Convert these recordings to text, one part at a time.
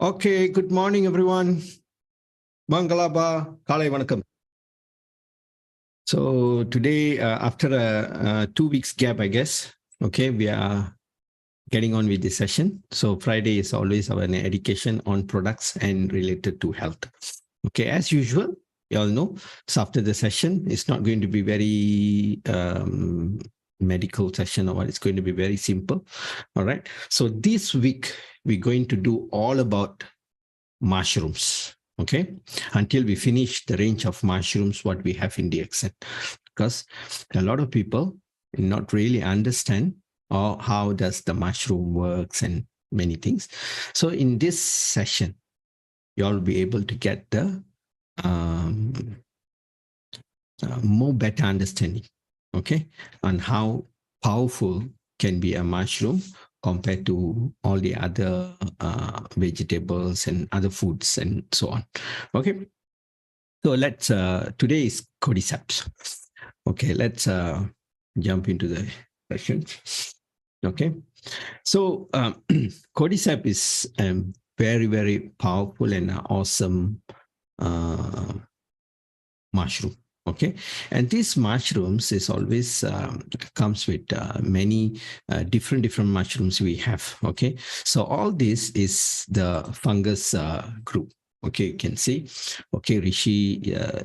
Okay, good morning, everyone. Mangalaba, Kalai Vanakkam. So today, after a 2 weeks gap, I guess, okay, we are getting on with this session. So Friday is always our education on products and related to health. Okay, as usual, you all know, so after the session, it's not going to be very medical session or what. It's going to be very simple. All right. So this week, we're going to do all about mushrooms, okay, until we finish the range of mushrooms what we have in DXN, because a lot of people not really understand or how does the mushroom works and many things. So in this session, you all will be able to get the more better understanding, okay, on how powerful can be a mushroom compared to all the other vegetables and other foods and so on. Okay, so let's today is cordyceps. Okay, let's jump into the session. Okay, so cordyceps is a very, very powerful and awesome mushroom. Okay, and these mushrooms is always comes with many different mushrooms we have. Okay, so all this is the fungus group. Okay, you can see. Okay, Rishi,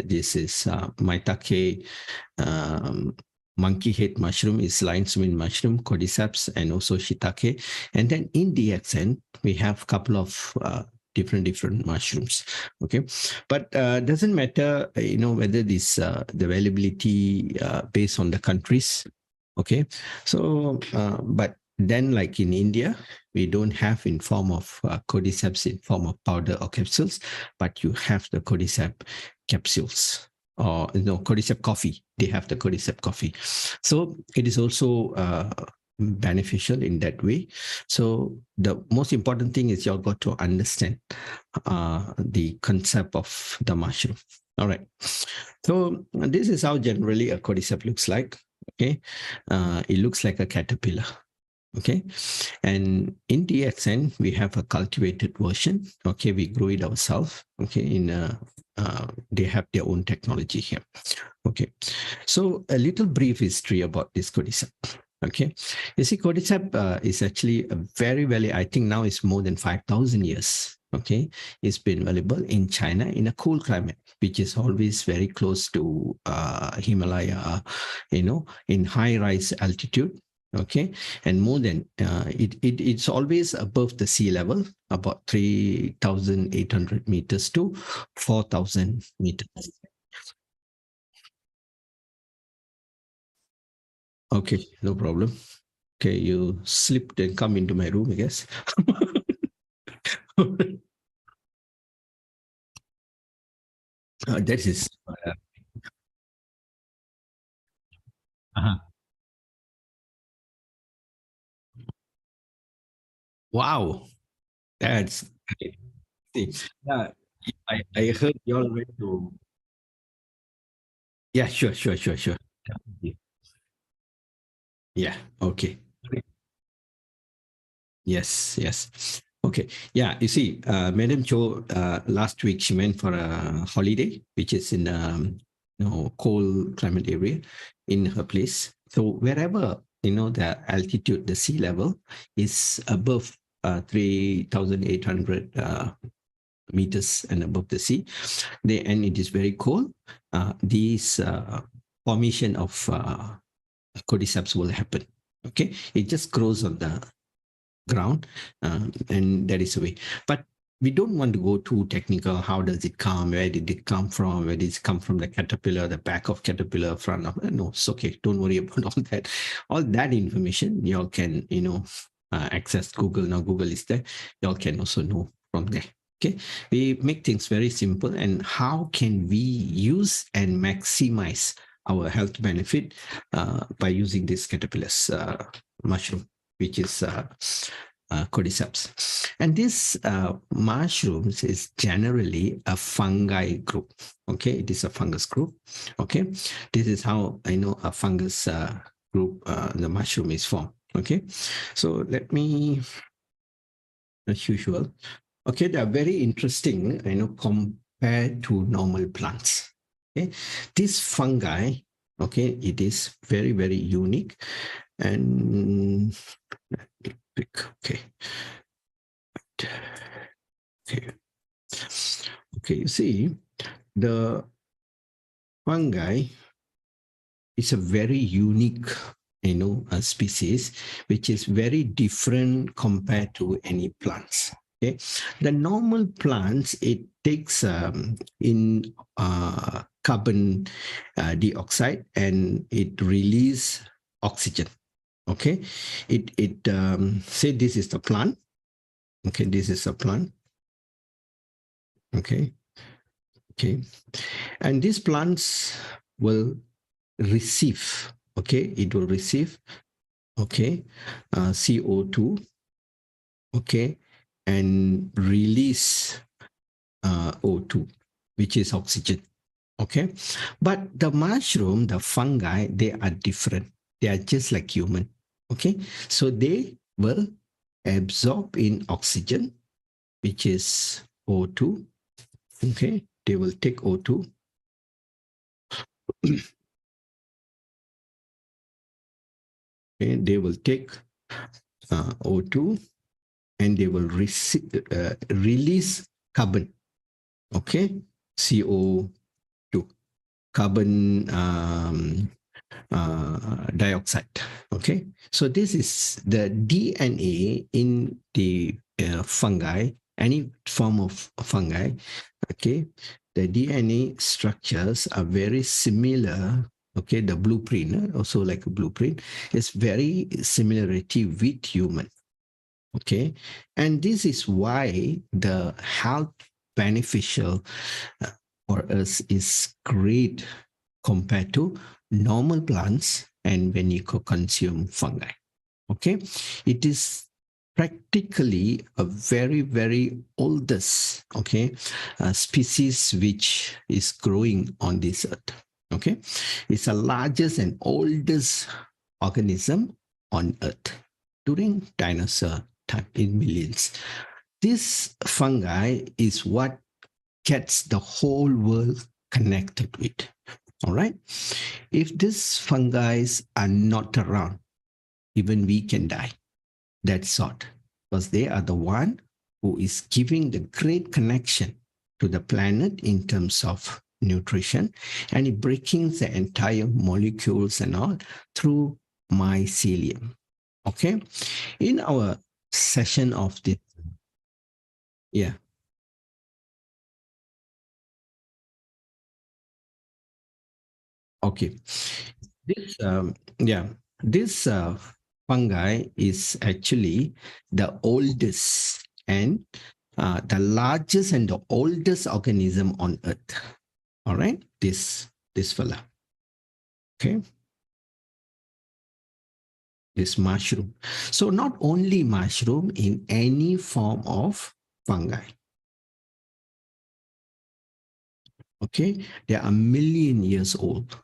this is maitake, monkey head mushroom is lion's mane mushroom, cordyceps, and also shiitake. And then in DXN, we have a couple of different mushrooms. Okay, but doesn't matter, whether this the availability based on the countries. Okay, so but then like in India, we don't have in form of cordyceps in form of powder or capsules, but you have the cordyceps capsules, or cordyceps coffee. They have the cordyceps coffee, so it is also beneficial in that way. So the most important thing is you've got to understand the concept of the mushroom. All right. So this is how generally a cordyceps looks like. Okay. It looks like a caterpillar. Okay. And in DXN, we have a cultivated version. Okay. We grow it ourselves. Okay. They have their own technology here. Okay. So a little brief history about this cordyceps. Okay, you see, cordyceps is actually a very, very, I think now it's more than 5,000 years. Okay, it's been available in China in a cool climate, which is always very close to Himalaya, in high rise altitude. Okay, and more than it's always above the sea level, about 3,800 meters to 4,000 meters. Okay, no problem. Okay, you slipped and come into my room, I guess. That is. Uh-huh. Wow, that's great. Yeah, I heard you all went to. Yeah, sure, sure, sure, sure. Yeah, okay. Yes, yes. Okay. Yeah, you see, Madam Cho last week she went for a holiday, which is in cold climate area in her place. So wherever the altitude, the sea level is above 3,800 meters and above the sea, and it is very cold. These formation of cordyceps will happen. Okay, it just grows on the ground, and that is the way. But we don't want to go too technical. How does it come? Where did it come from? Where did it come from? The caterpillar, the back of caterpillar, front of? No, it's okay. Don't worry about all that. All that information you all can access Google. Now Google is there. You all can also know from there. Okay, we make things very simple. And how can we use and maximize our health benefit by using this caterpillar's mushroom, which is cordyceps. And this mushrooms is generally a fungi group. Okay, it is a fungus group. Okay, this is how I know a fungus group, the mushroom is formed. Okay, so let me, as usual. Okay, they are very interesting, compared to normal plants. Okay, this fungi, okay, it is very, very unique. And okay, okay, okay. You see, the fungi is a very unique, species, which is very different compared to any plants. Okay, the normal plants, it takes in carbon dioxide, and it release oxygen. Okay, it say this is the plant. Okay, this is a plant. Okay, okay, and these plants will receive. Okay, it will receive. Okay, CO2. Okay, and release O2, which is oxygen. Okay, but the mushroom, the fungi, they are different. They are just like human. Okay, so they will absorb in oxygen, which is O2. Okay, they will take O2. Okay, they will take O2, and they will release carbon. Okay, CO2, carbon dioxide. Okay, so this is the DNA in the fungi, any form of fungi. Okay, the DNA structures are very similar. Okay, the blueprint, also like a blueprint, is very similarity with human. Okay, and this is why the health beneficial for us is great compared to normal plants and when you consume fungi. Okay, it is practically a very, very oldest, okay, species which is growing on this earth. Okay, it's the largest and oldest organism on earth during dinosaur time in millions. This fungi is what gets the whole world connected with. All right. If these fungi are not around, even we can die. That's sort, because they are the one who is giving the great connection to the planet in terms of nutrition, and it breaking the entire molecules and all through mycelium. Okay. In our session of this, yeah. Okay. This fungi is actually the oldest and the largest and the oldest organism on earth. All right, this fella. Okay, this mushroom. So not only mushroom, in any form of fungi. Okay, they are a million years old.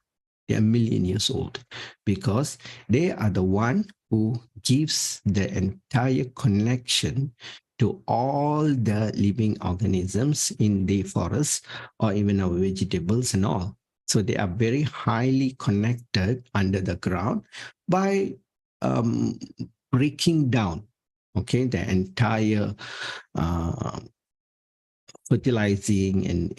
They are a million years old because they are the one who gives the entire connection to all the living organisms in the forest or even our vegetables and all. So they are very highly connected under the ground by um, breaking down, okay, the entire uh, fertilizing and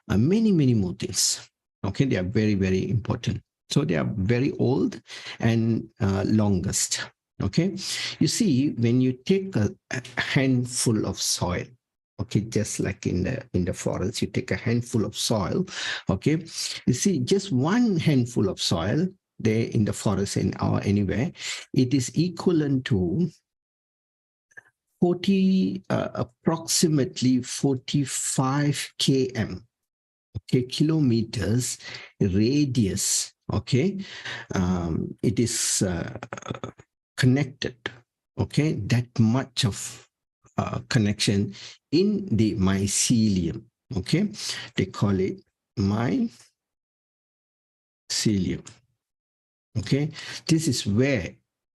many more things. Okay, they are very, very important. So they are very old and longest. Okay, you see, when you take a handful of soil, okay, just like in the forest, you take a handful of soil. Okay, you see, just one handful of soil there in the forest or anywhere, it is equivalent to 40, approximately 45 km, okay, kilometers radius. Okay, it is connected. Okay, that much of connection in the mycelium. Okay, they call it mycelium. Okay, this is where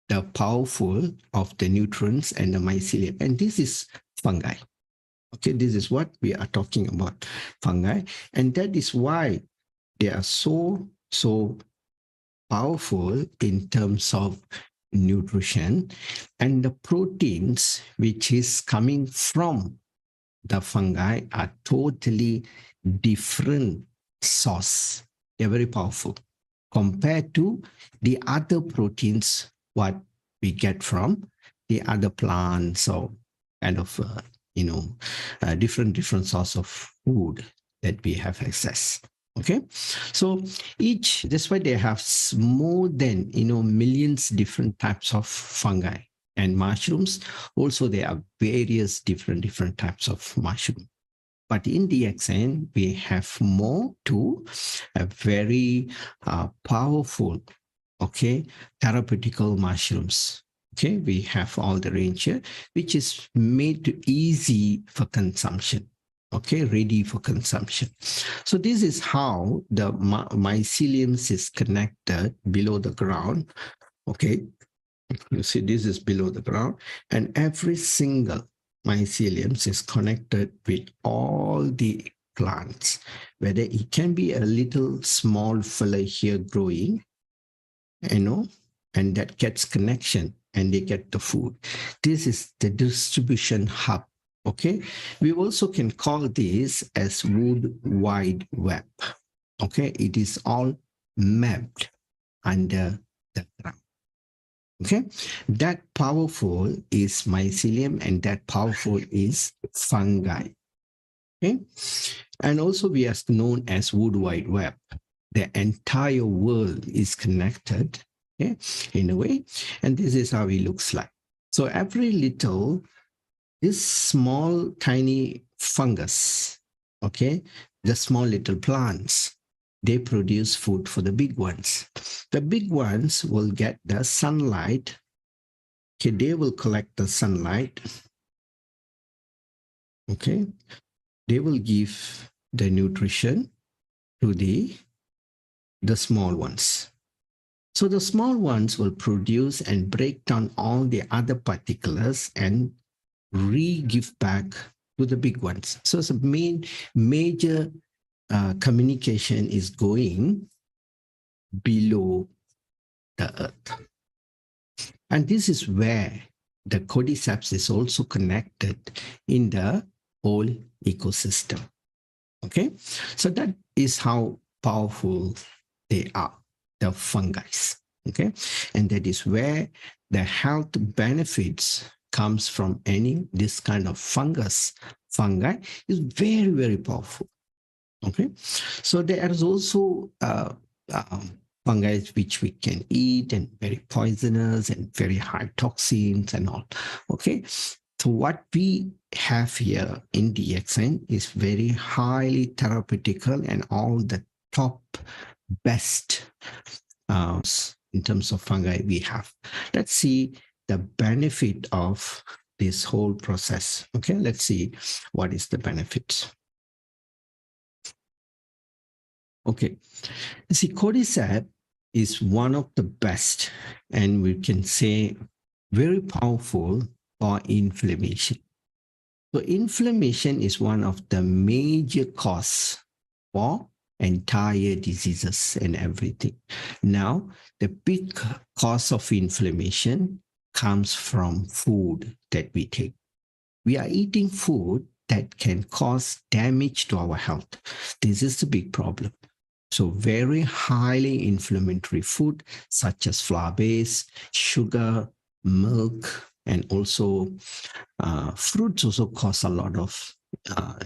the powerful of the nutrients and the mycelium, and this is fungi. Okay, this is what we are talking about, fungi. And that is why they are so powerful in terms of nutrition, and the proteins which is coming from the fungi are totally different source. They're very powerful compared to the other proteins what we get from the other plants, or kind of different source of food that we have access. Okay, so that's why they have more than millions different types of fungi and mushrooms. Also, there are various different types of mushroom. But in DXN, we have more to a very powerful, okay, therapeutical mushrooms. Okay, we have all the range here, which is made easy for consumption. Okay, ready for consumption. So this is how the mycelium is connected below the ground. Okay, you see this is below the ground, and every single mycelium is connected with all the plants, whether it can be a little small fella here growing, and that gets connection and they get the food. This is the distribution hub. Okay, we also can call this as wood wide web. Okay, it is all mapped under the ground. Okay, that powerful is mycelium, and that powerful is fungi. Okay, and also we are known as wood wide web. The entire world is connected, okay, in a way, and this is how it looks like. So every little, this small tiny fungus, okay, the small little plants, they produce food for the big ones. The big ones will get the sunlight. Okay, they will collect the sunlight. Okay, they will give the nutrition to the small ones. So the small ones will produce and break down all the other particulars and re-give back to the big ones. So it's a major communication is going below the earth. And this is where the cordyceps is also connected in the whole ecosystem. Okay, so that is how powerful they are, the fungi. Okay, and that is where the health benefits comes from this kind of fungi is very powerful. Okay, so there is also fungi which we can eat and very poisonous and very high toxins and all. Okay, so what we have here in DXN is very highly therapeutical and all the top best in terms of fungi we have. Let's see the benefit of this whole process. Okay, let's see what is the benefits. Okay, see, cordyceps is one of the best, and we can say very powerful for inflammation. So inflammation is one of the major cause for entire diseases and everything. Now, the big cause of inflammation comes from food that we take. We are eating food that can cause damage to our health. This is the big problem. So very highly inflammatory food such as flour-based, sugar, milk, and also fruits also cause a lot of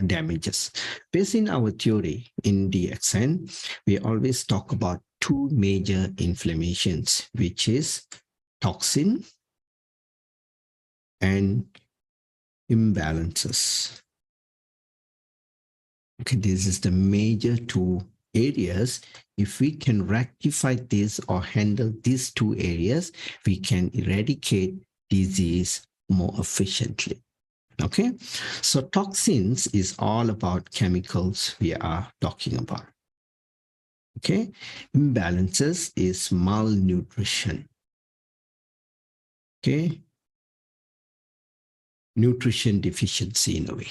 damages. Based in our theory in DXN, we always talk about two major inflammations, which is toxin and imbalances. Okay, this is the major two areas. If we can rectify this or handle these two areas, we can eradicate disease more efficiently. Okay, so toxins is all about chemicals we are talking about. Okay, imbalances is malnutrition. Okay, nutrition deficiency in a way.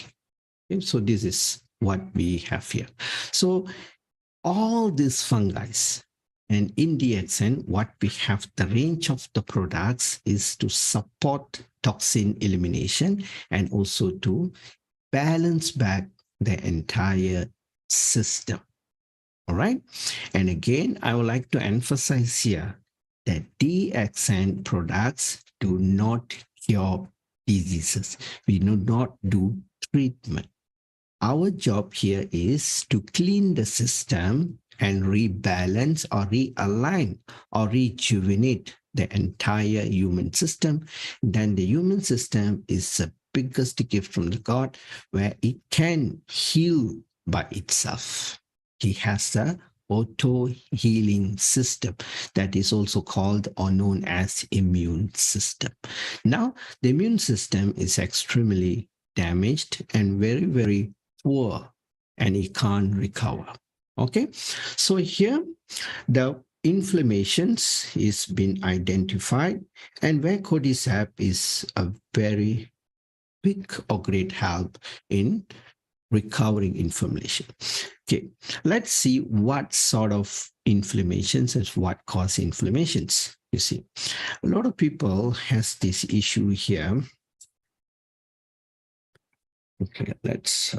Okay, so this is what we have here. So all these fungi, and in DXN, what we have, the range of the products is to support toxin elimination and also to balance back the entire system. All right. And again, I would like to emphasize here that DXN products do not cure diseases. We do not do treatment. Our job here is to clean the system and rebalance or realign or rejuvenate the entire human system. Then the human system is the biggest gift from the God, where it can heal by itself. He has the auto-healing system that is also called or known as immune system. Now, the immune system is extremely damaged and very, very poor, and it can't recover. Okay, so here the inflammations is been identified, and where cordyceps is a very big or great help in recovering inflammation. Okay, let's see what sort of inflammations and what cause inflammations. You see, a lot of people has this issue here. Okay, let's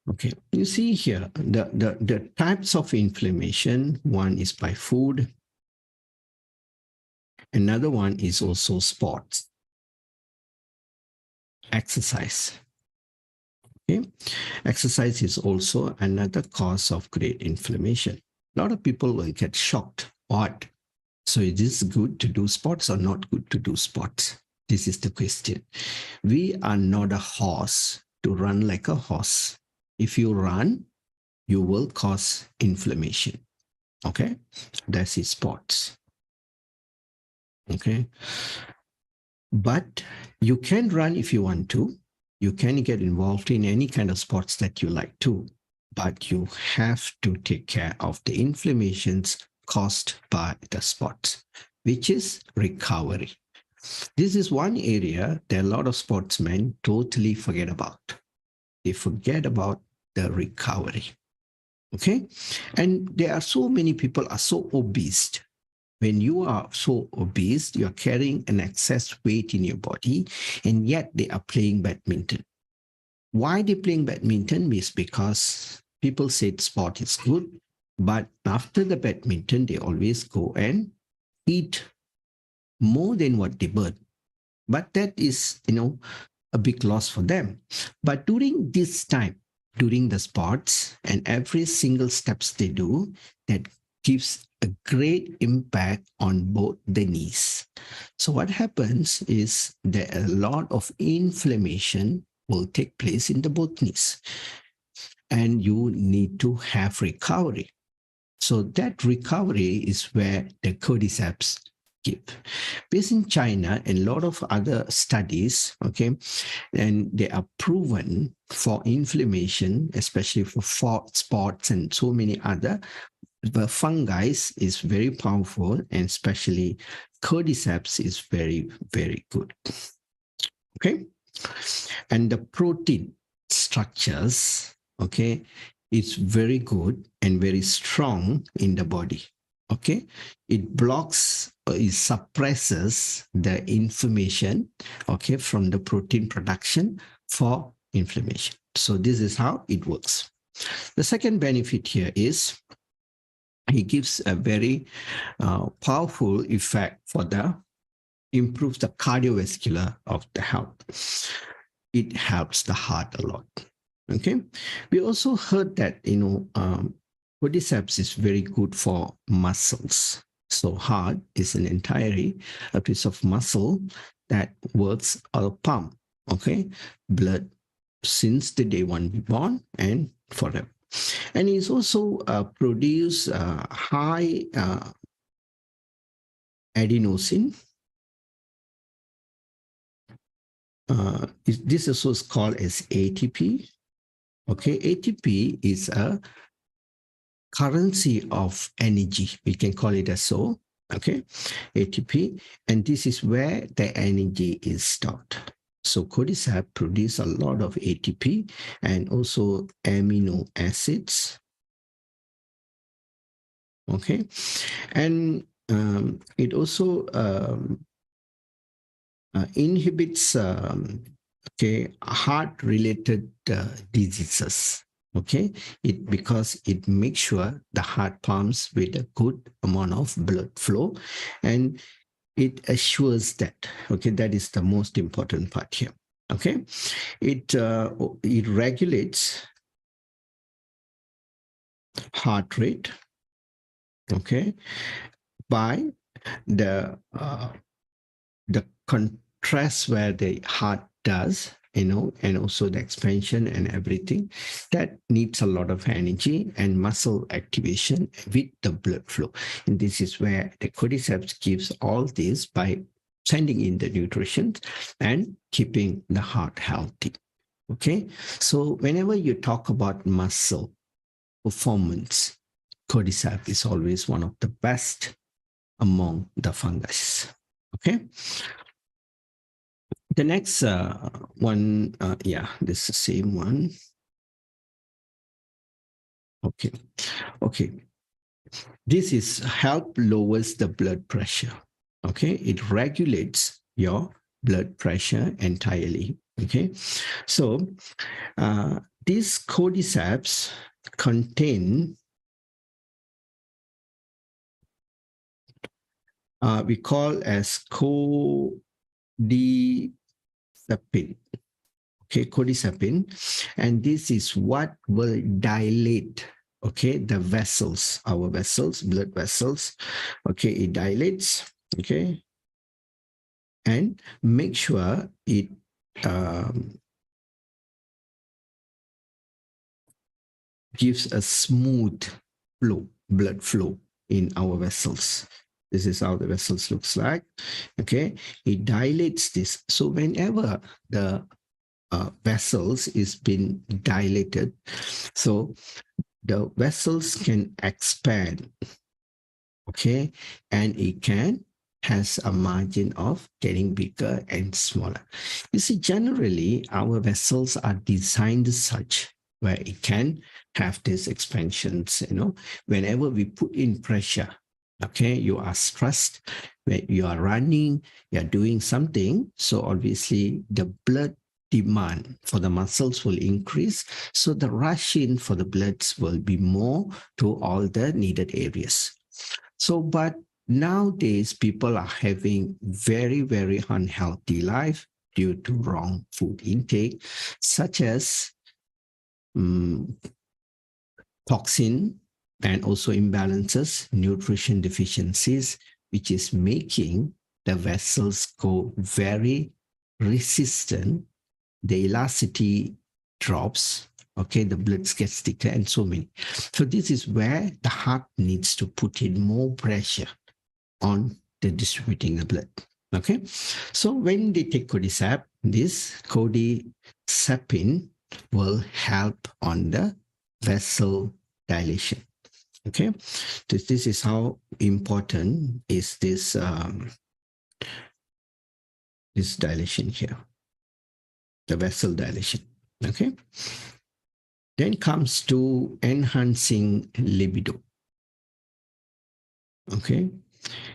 okay, you see here the types of inflammation. One is by food. Another one is also sports, exercise. Okay, exercise is also another cause of great inflammation. A lot of people will get shocked. What? So is this good to do sports or not good to do sports? This is the question. We are not a horse to run like a horse. If you run, you will cause inflammation. Okay, that's his sports. Okay, but you can run if you want to. You can get involved in any kind of sports that you like to, but you have to take care of the inflammations caused by the sports, which is recovery. This is one area that a lot of sportsmen totally forget about. They forget about the recovery. Okay, and there are so many people are so obese. When you are so obese, you are carrying an excess weight in your body, and yet they are playing badminton. Why they playing badminton is because people said sport is good, but after the badminton, they always go and eat more than what they burn. But that is, a big loss for them. But during this time, during the sports and every single steps they do, that gives a great impact on both the knees. So what happens is that a lot of inflammation will take place in the both knees, and you need to have recovery. So that recovery is where the cordyceps give. Based in China and a lot of other studies, okay, and they are proven for inflammation, especially for spots and so many other. The fungi is very powerful, and especially cordyceps is very, very good. Okay, and the protein structures, okay, it's very good and very strong in the body. Okay, it blocks, it suppresses the inflammation, okay, from the protein production for inflammation. So this is how it works. The second benefit here is it gives a very powerful effect for the improves the cardiovascular of the health. It helps the heart a lot. Okay, we also heard that cordyceps is very good for muscles. So heart is an entirely a piece of muscle that works or pump, okay, blood since the day one we born and forever. And it's also produce high adenosine. This is also called as ATP. Okay, ATP is a currency of energy. We can call it as so. Okay, ATP, and this is where the energy is stored. So cordyceps produce a lot of ATP and also amino acids. Okay, and it also inhibits heart-related diseases. Okay, because it makes sure the heart pumps with a good amount of blood flow, and it assures that. Okay, that is the most important part here. Okay, it regulates heart rate. Okay, by the contrast where the heart does, and also the expansion and everything that needs a lot of energy and muscle activation with the blood flow. And this is where the cordyceps gives all this by sending in the nutrition and keeping the heart healthy. Okay, so whenever you talk about muscle performance, cordyceps is always one of the best among the fungus. Okay, the next one, this is the same one. Okay. This is help lowers the blood pressure. Okay, it regulates your blood pressure entirely. Okay, so these cordyceps contain we call as cordycepin. Okay, cordycepin, and this is what will dilate, okay, the vessels, our vessels, blood vessels. Okay, it dilates, okay, and make sure it gives a smooth flow, blood flow in our vessels. This is how the vessels looks like. Okay, it dilates this. So whenever the vessels is been dilated, so the vessels can expand, okay, and it can has a margin of getting bigger and smaller. You see, generally our vessels are designed such where it can have these expansions. Whenever we put in pressure, okay, you are stressed, when you are running, you are doing something, so obviously the blood demand for the muscles will increase, so the rush in for the bloods will be more to all the needed areas. So, but nowadays people are having very, very unhealthy life due to wrong food intake, such as toxin and also imbalances, nutrition deficiencies, which is making the vessels go very resistant. The elasticity drops, okay, the blood gets thicker and so many. So this is where the heart needs to put in more pressure on the distributing the blood. Okay, so when they take cordyceps, this cordycepin will help on the vessel dilation. Okay, this is how important is this this dilation here, the vessel dilation. Okay, then comes to enhancing libido. Okay,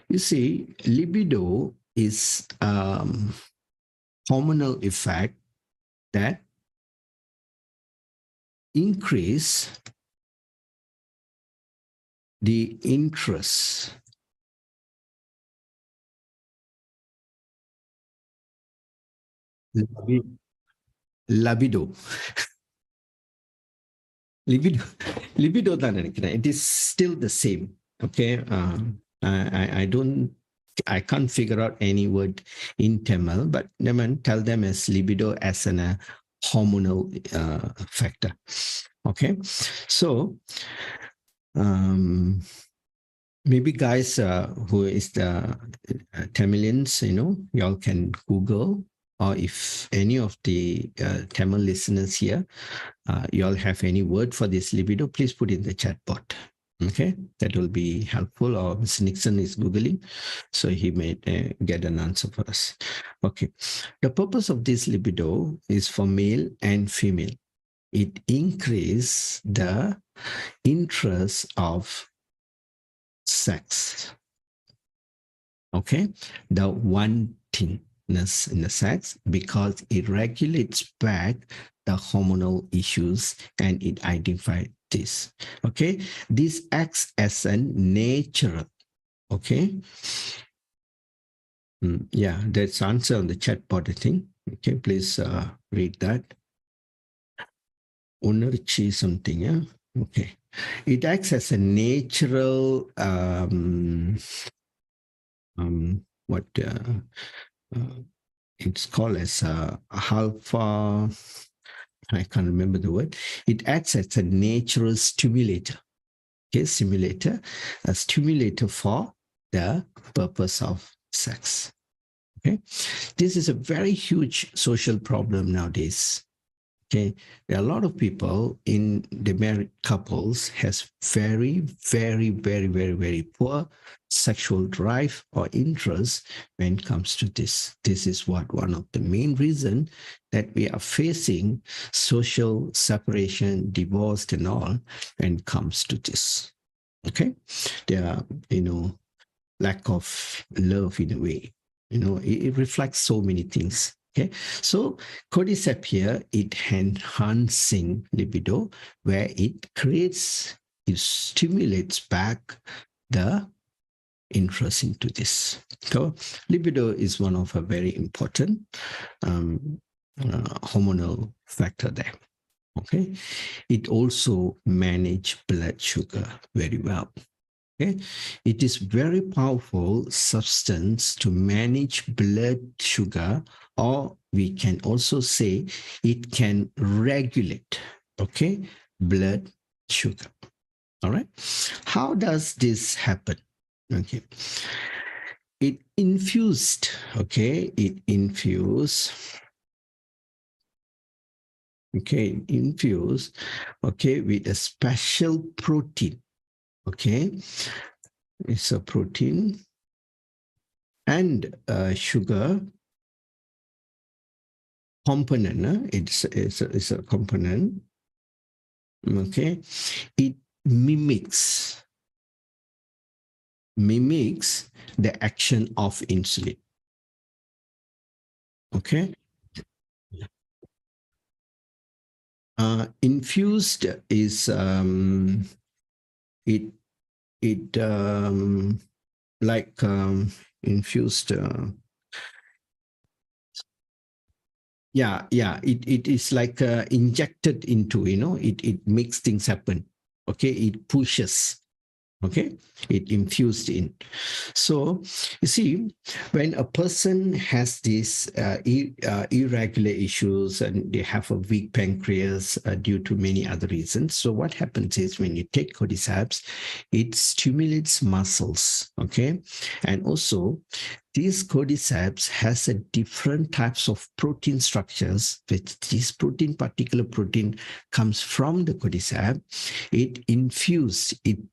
you see, libido is hormonal effect that increase the interest libido libido தான் நினைக்கிறேன். It is still the same. Okay, I can't figure out any word in Tamil, but tell them as libido as an hormonal factor. Okay, so maybe guys who is the Tamilians, y'all can Google, or if any of the Tamil listeners here, you all have any word for this libido, please put in the chat box. Okay, that will be helpful. Or Mr. Nixon is Googling, so he may get an answer for us. Okay, the purpose of this libido is for male and female. It increases the interest of sex. Okay, the wantingness in the sex, because it regulates back the hormonal issues and it identifies this. Okay, this acts as a natural. Okay, yeah, that's answer on the chat board, I think. Okay, please read that. Unarchi something, yeah. Okay, it acts as a natural what it's called as alpha. I can't remember the word. It acts as a natural stimulator. Okay, stimulator, a stimulator for the purpose of sex. Okay, this is a very huge social problem nowadays. Okay, there are a lot of people in the married couples has very, very, very, very, very poor sexual drive or interest when it comes to this. This is what one of the main reasons that we are facing social separation, divorce, and all when it comes to this. Okay, there are, lack of love in a way. It reflects so many things. Okay, so cordyceps here, it enhancing libido, where it stimulates back the interest into this. So libido is one of a very important hormonal factor there. Okay, it also manage blood sugar very well. Okay, it is very powerful substance to manage blood sugar, or we can also say it can regulate, okay, blood sugar. All right. How does this happen? Okay. It infused, okay, okay, with a special protein. Okay, it's a protein and sugar component. It's a component. Okay, it mimics the action of insulin. Okay, infused is like infused. It is like injected into, it makes things happen. Okay, it pushes. Okay, it infused in. So you see, when a person has these irregular issues and they have a weak pancreas due to many other reasons, so what happens is when you take cordyceps, it stimulates muscles. Okay, and also these cordyceps has a different types of protein structures, which this particular protein comes from the cordyceps. It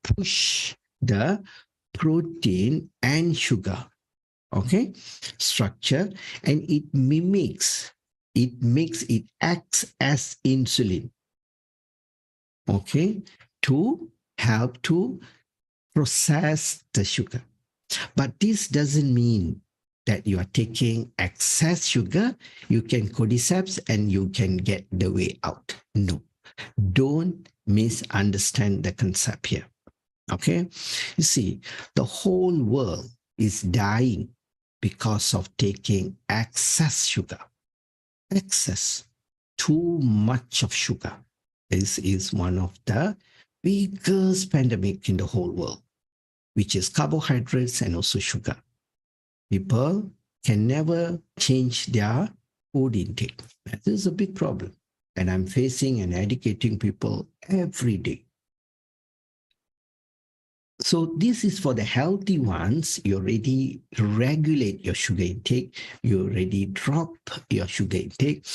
push the protein and sugar, okay, structure, and it acts as insulin, okay, to help to process the sugar. But this doesn't mean that you are taking excess sugar, you can cordyceps and you can get the way out. No, don't misunderstand the concept here. Okay, you see, the whole world is dying because of taking excess sugar. Excess, too much of sugar. This is one of the biggest pandemic in the whole world, which is carbohydrates and also sugar. People can never change their food intake. That is a big problem. And I'm facing and educating people every day. So this is for the healthy ones. You already regulate your sugar intake. You already drop your sugar intake.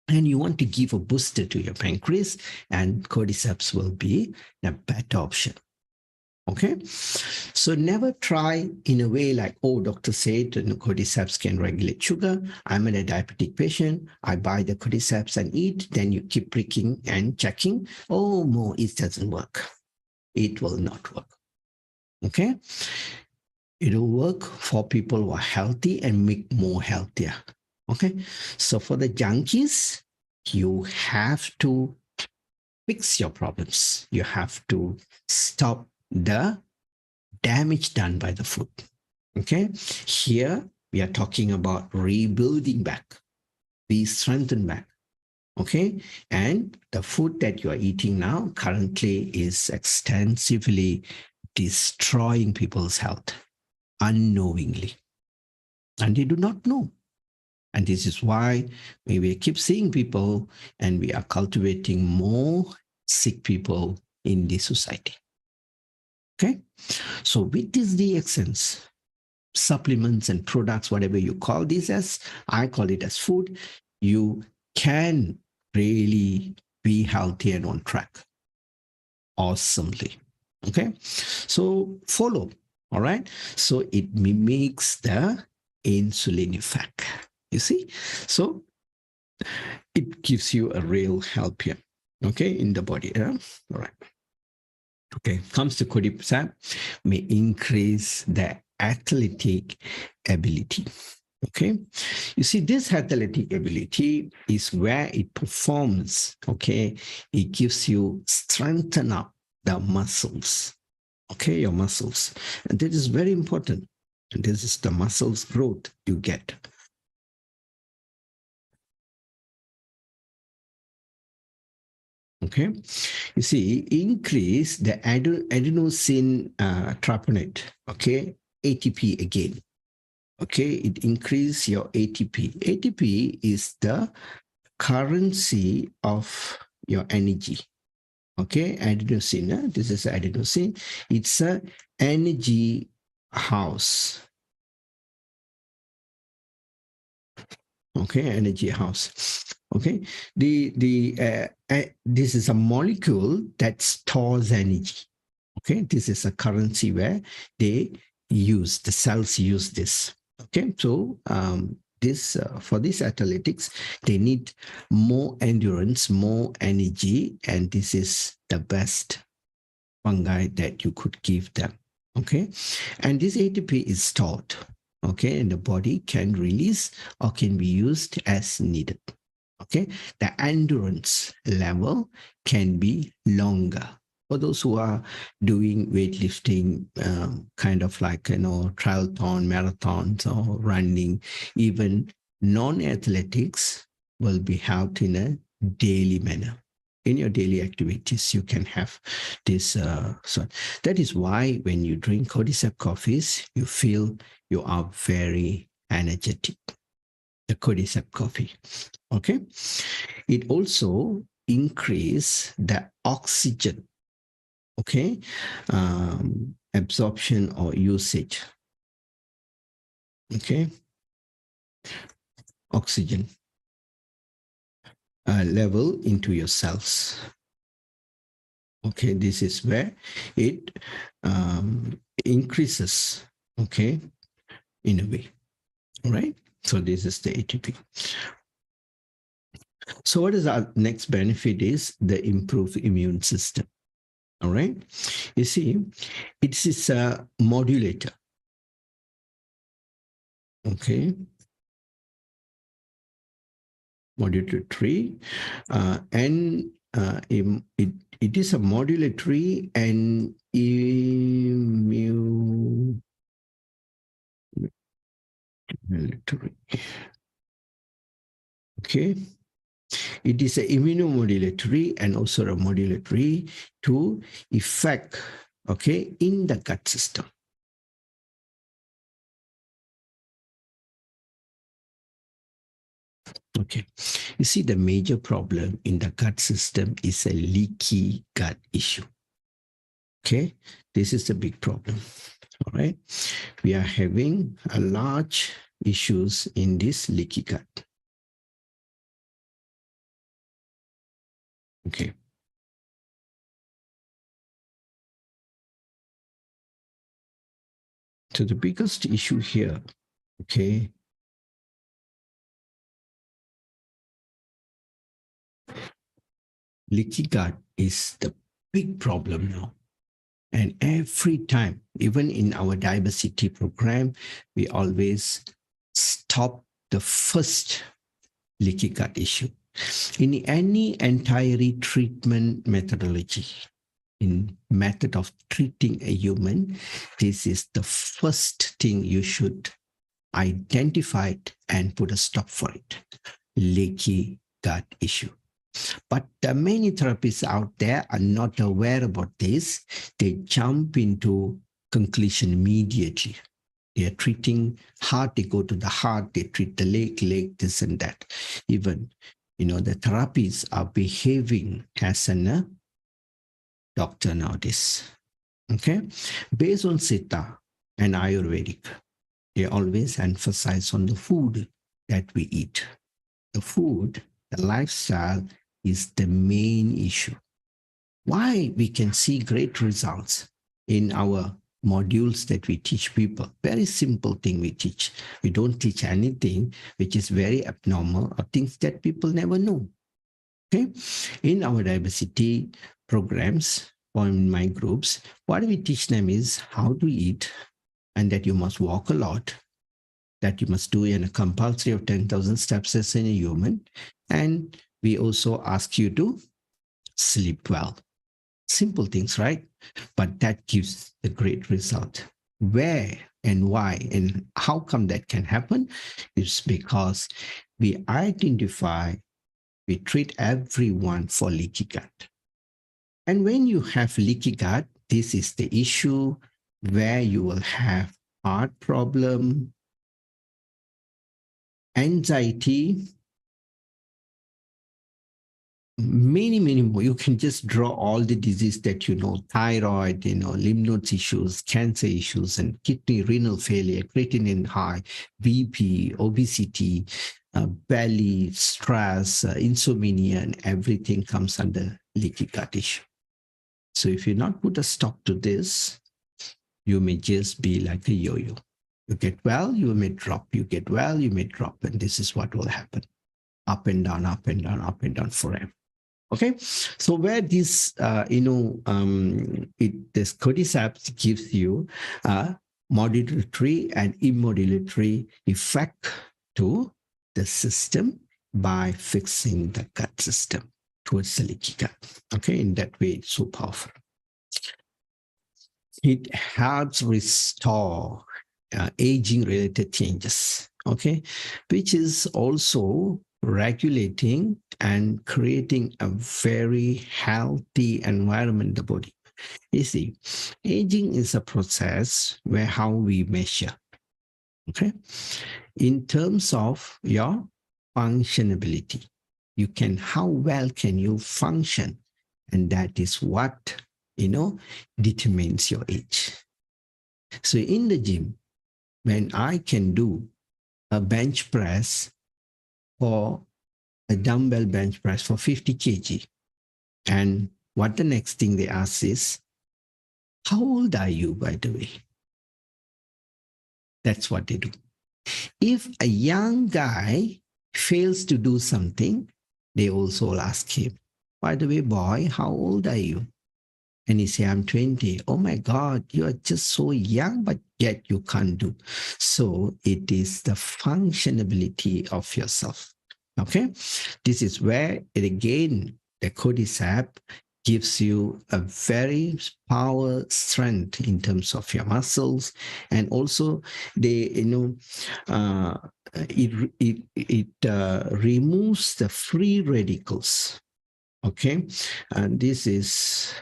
And you want to give a booster to your pancreas, and cordyceps will be a better option. Okay, so never try in a way like, oh, doctor said cordyceps can regulate sugar. I'm a diabetic patient. I buy the cordyceps and eat. Then you keep pricking and checking. Oh, no, it doesn't work. It will not work. Okay, it will work for people who are healthy and make more healthier. Okay, so for the junkies, you have to fix your problems. You have to stop the damage done by the food. Okay, here we are talking about rebuilding back, be strengthened back. Okay, and the food that you are eating now currently is extensively destroying people's health unknowingly, and they do not know. And this is why we keep seeing people and we are cultivating more sick people in this society. Okay, so with these DXNs, supplements and products, whatever you call this as, I call it as food, you can really be healthy and on track awesomely. Okay, so follow. All right, so it mimics the insulin effect. You see, so it gives you a real help here. Okay, in the body. All right. Okay, comes to cordyceps, may increase the athletic ability. Okay, you see, this athletic ability is where it performs. Okay, it gives you strengthen up the muscles. Okay, your muscles, and that is very important. And this is the muscles growth you get. Okay, you see, increase the adenosine triphosphate. Okay, ATP again. Okay, it increase your ATP. ATP is the currency of your energy. Okay, adenosine. This is adenosine. It's a energy house. Okay, energy house. Okay, this is a molecule that stores energy. Okay, this is a currency where they use, the cells use this. Okay, so this for this athletics, they need more endurance, more energy, and this is the best fungi that you could give them. Okay, and this ATP is stored. Okay, and the body can release or can be used as needed. Okay, the endurance level can be longer for those who are doing weightlifting, kind of like, triathlon, marathons, or running. Even non-athletics will be helped in a daily manner. In your daily activities, you can have this. So that is why when you drink cordyceps coffees, you feel you are very energetic. The cordyceps coffee. Okay, it also increase the oxygen, okay, absorption or usage. Okay, oxygen level into your cells. Okay, this is where it increases. Okay, in a way. All right. So this is the ATP. So what is our next benefit is the improved immune system. All right. You see, it is a modulator. Okay. Modulatory. And it is a modulatory and immunatory. Okay. It is a immunomodulatory and also a modulatory to effect, okay, in the gut system. Okay, you see, the major problem in the gut system is a leaky gut issue. Okay, this is the big problem. All right, we are having a large issues in this leaky gut. Okay. So the biggest issue here, okay, leaky gut is the big problem now. And every time, even in our diversity program, we always stop the first leaky gut issue. In any entire treatment methodology, in method of treating a human, this is the first thing you should identify and put a stop for it. Leaky gut issue. But many therapists out there are not aware about this. They jump into conclusion immediately. They are treating heart, they go to the heart, they treat the leg, this and that. Even, the therapies are behaving as a doctor nowadays. Okay? Based on Siddha and Ayurvedic, they always emphasize on the food that we eat. The food, the lifestyle is the main issue. Why we can see great results in our modules that we teach people. Very simple thing we teach. We don't teach anything which is very abnormal or things that people never know. Okay? In our diversity programs or in my groups, what we teach them is how to eat, and that you must walk a lot, that you must do in a compulsory of 10,000 steps as in a human. And we also ask you to sleep well. Simple things, right? But that gives a great result. Where and why and how come that can happen is because we identify, we treat everyone for leaky gut. And when you have leaky gut, this is the issue where you will have heart problem, anxiety, many more. You can just draw all the disease that thyroid, lymph nodes issues, cancer issues, and kidney renal failure, creatinine high, BP, obesity, belly, stress, insomnia, and everything comes under leaky gut issue. So if you not put a stop to this, you may just be like a yo-yo. You get well, you may drop. You get well, you may drop. And this is what will happen. Up and down, up and down, up and down forever. Okay, so where this, this Cordyceps gives you a modulatory and immodulatory effect to the system by fixing the gut system towards the leaky gut. Okay, in that way, it's so powerful. It helps restore aging-related changes, okay, which is also regulating and creating a very healthy environment in the body. You see, aging is a process where how we measure, okay, in terms of your functionability. How well can you function? And that is what, determines your age. So in the gym, when I can do a bench press or a dumbbell bench press for 50 kg, and what the next thing they ask is, how old are you, by the way? That's what they do. If a young guy fails to do something, they also ask him, by the way, boy, how old are you? And he say, I'm 20. Oh my God, you are just so young, but yet you can't do. So it is the functionability of yourself. Okay, this is where the Cordyceps gives you a very power strength in terms of your muscles, and also it removes the free radicals. Okay, and this is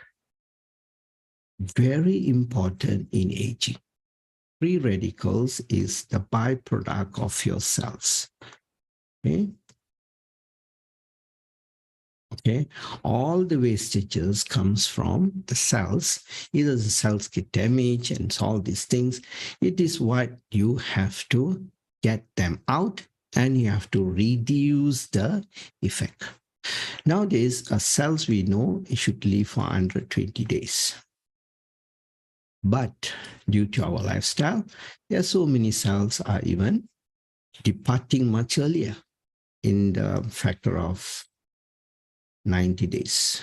very important in aging. Free radicals is the byproduct of your cells. Okay. Okay, all the wastages comes from the cells. Either the cells get damaged and all these things. It is what you have to get them out, and you have to reduce the effect. Nowadays, cells we know it should live for 120 days. But due to our lifestyle, there are so many cells are even departing much earlier in the factor of 90 days.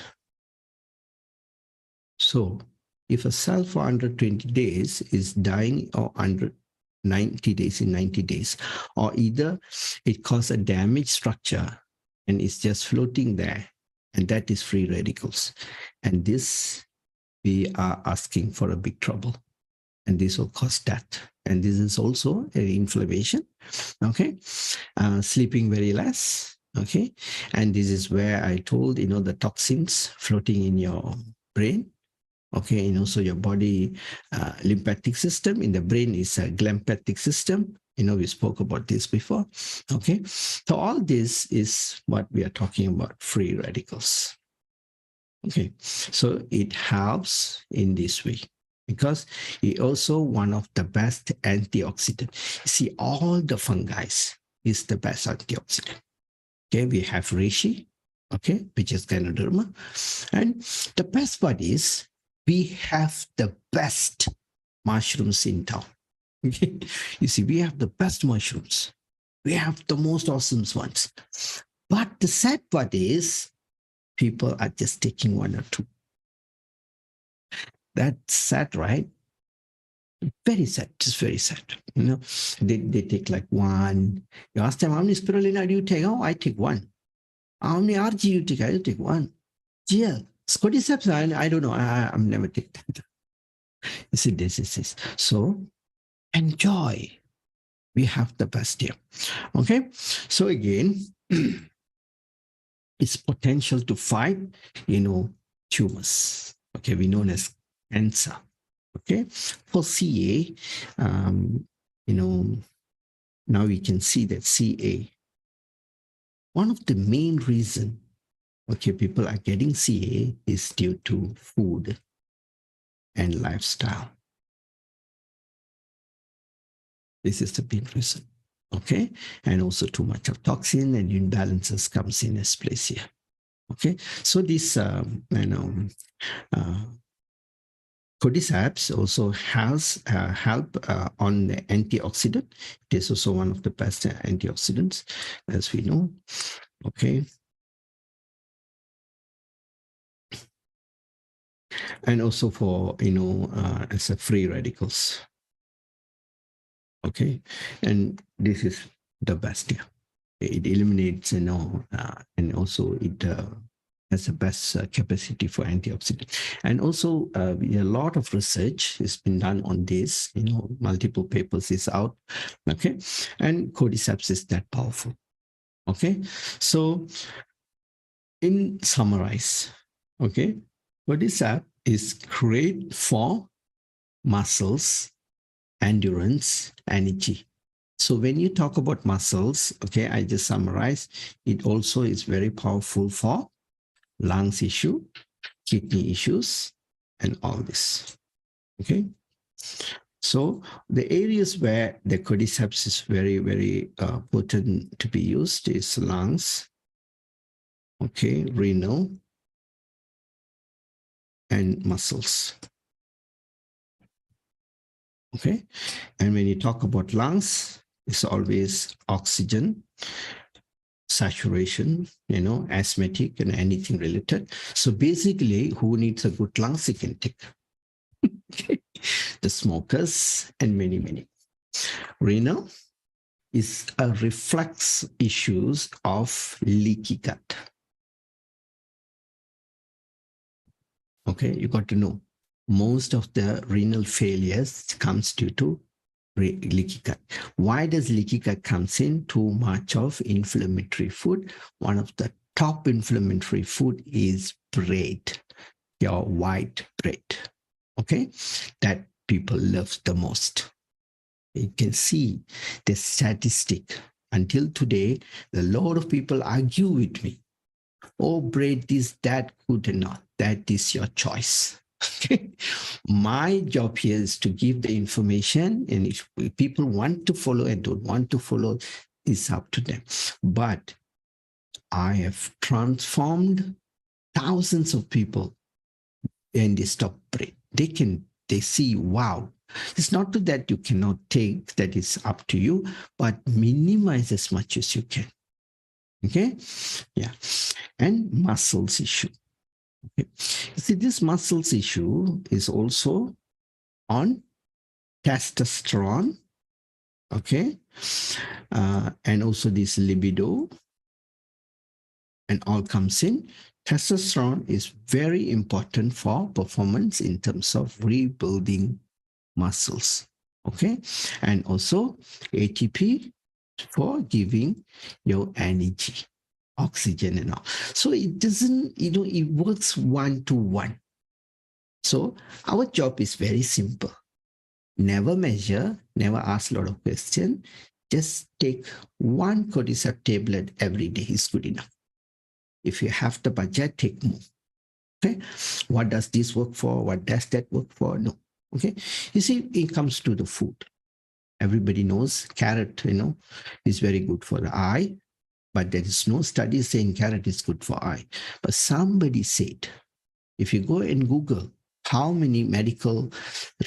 So if a cell for 120 days is dying or under 90 days in 90 days, or either it causes a damaged structure and it's just floating there, and that is free radicals. And this, we are asking for a big trouble. And this will cause death. And this is also an inflammation, okay? Sleeping very less, okay? And this is where I told, the toxins floating in your brain, okay? And also your body lymphatic system. In the brain is a glymphatic system. We spoke about this before, okay? So all this is what we are talking about, free radicals. Okay, so it helps in this way, because it also one of the best antioxidant. See, all the fungi is the best antioxidant. Okay, we have reishi, okay, which is Ganoderma. And the best part is we have the best mushrooms in town. Okay, you see, we have the best mushrooms. We have the most awesome ones. But the sad part is people are just taking one or two. That's sad, right? Very sad, just very sad. They take like one. You ask them, how many spirulina do you take? Oh, I take one. How many RG you take? I take one. GL. Cordyceps, I don't know. I've never taken that. You see, this is this. So enjoy. We have the best here. Okay. So again, its potential to fight, tumors. Okay, we known as cancer. Okay, for CA, now we can see that CA, one of the main reason, okay, people are getting CA is due to food and lifestyle. This is the main reason. Okay, and also too much of toxin and imbalances comes in as place here. Okay, so this Cordyceps also has help on the antioxidant. It is also one of the best antioxidants, as we know. Okay, and also for as a free radicals. Okay, and this is the best here. It eliminates, and also it has the best capacity for antioxidant. And also a lot of research has been done on this, multiple papers is out, okay? And Cordyceps is that powerful, okay? So in summarize, okay, Cordyceps is great for muscles, endurance, energy. So when you talk about muscles, okay, I just summarize, it also is very powerful for lungs issue, kidney issues, and all this, okay? So the areas where the Cordyceps is very, very potent to be used is lungs, okay, renal, and muscles. Okay, and when you talk about lungs, it's always oxygen, saturation, asthmatic and anything related. So basically, who needs a good lungs, he can take. The smokers and many, many. Renal is a reflex issues of leaky gut. Okay, you got to know. Most of the renal failures comes due to leaky gut. Why does leaky gut comes in? Too much of inflammatory food. One of the top inflammatory food is bread, your white bread. Okay, that people love the most. You can see the statistic. Until today, a lot of people argue with me. Oh, bread is that good or not? That is your choice. My job here is to give the information, and if people want to follow and don't want to follow, it's up to them. But I have transformed thousands of people and they stop bread. They They see, wow, it's not that you cannot take, that is up to you, but minimize as much as you can. Okay, yeah, and muscles issue. Okay. See, this muscles issue is also on testosterone, okay, and also this libido, and all comes in. Testosterone is very important for performance in terms of rebuilding muscles, okay, and also ATP for giving your energy, oxygen and all. So it doesn't, it works one to one. So our job is very simple. Never measure, never ask a lot of questions. Just take one cordyceps tablet every day is good enough. If you have the budget, take more. Okay. What does this work for? What does that work for? No. Okay. You see, it comes to the food. Everybody knows carrot, is very good for the eye, but there is no study saying carrot is good for eye. But somebody said, if you go and Google how many medical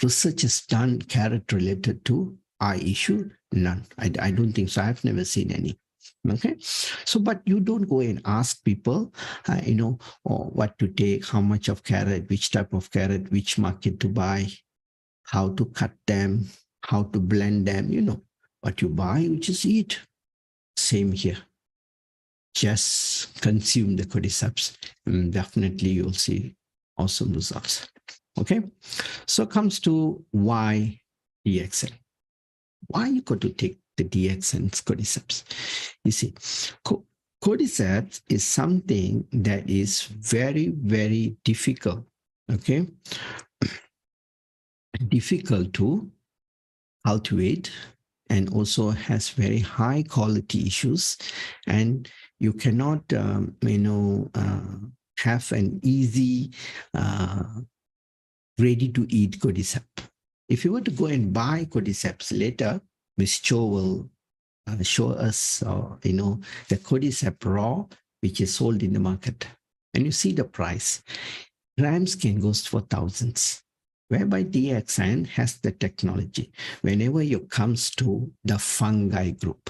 research is done carrot related to eye issue, none. I don't think so. I've never seen any. Okay, so but you don't go and ask people, what to take, how much of carrot, which type of carrot, which market to buy, how to cut them, how to blend them. What you buy, you just eat. Same here. Just consume the cordyceps, and definitely you'll see awesome results. Okay, so comes to why DXN. Why you got to take the DXN cordyceps? You see, cordyceps is something that is very, very difficult. Okay, difficult to cultivate, and also has very high quality issues, and you cannot have an easy ready to eat cordyceps. If you were to go and buy cordyceps later, Ms. Cho will show us the cordyceps raw, which is sold in the market, and you see the price. Grams can go for thousands, whereby DXN has the technology. Whenever it comes to the fungi group,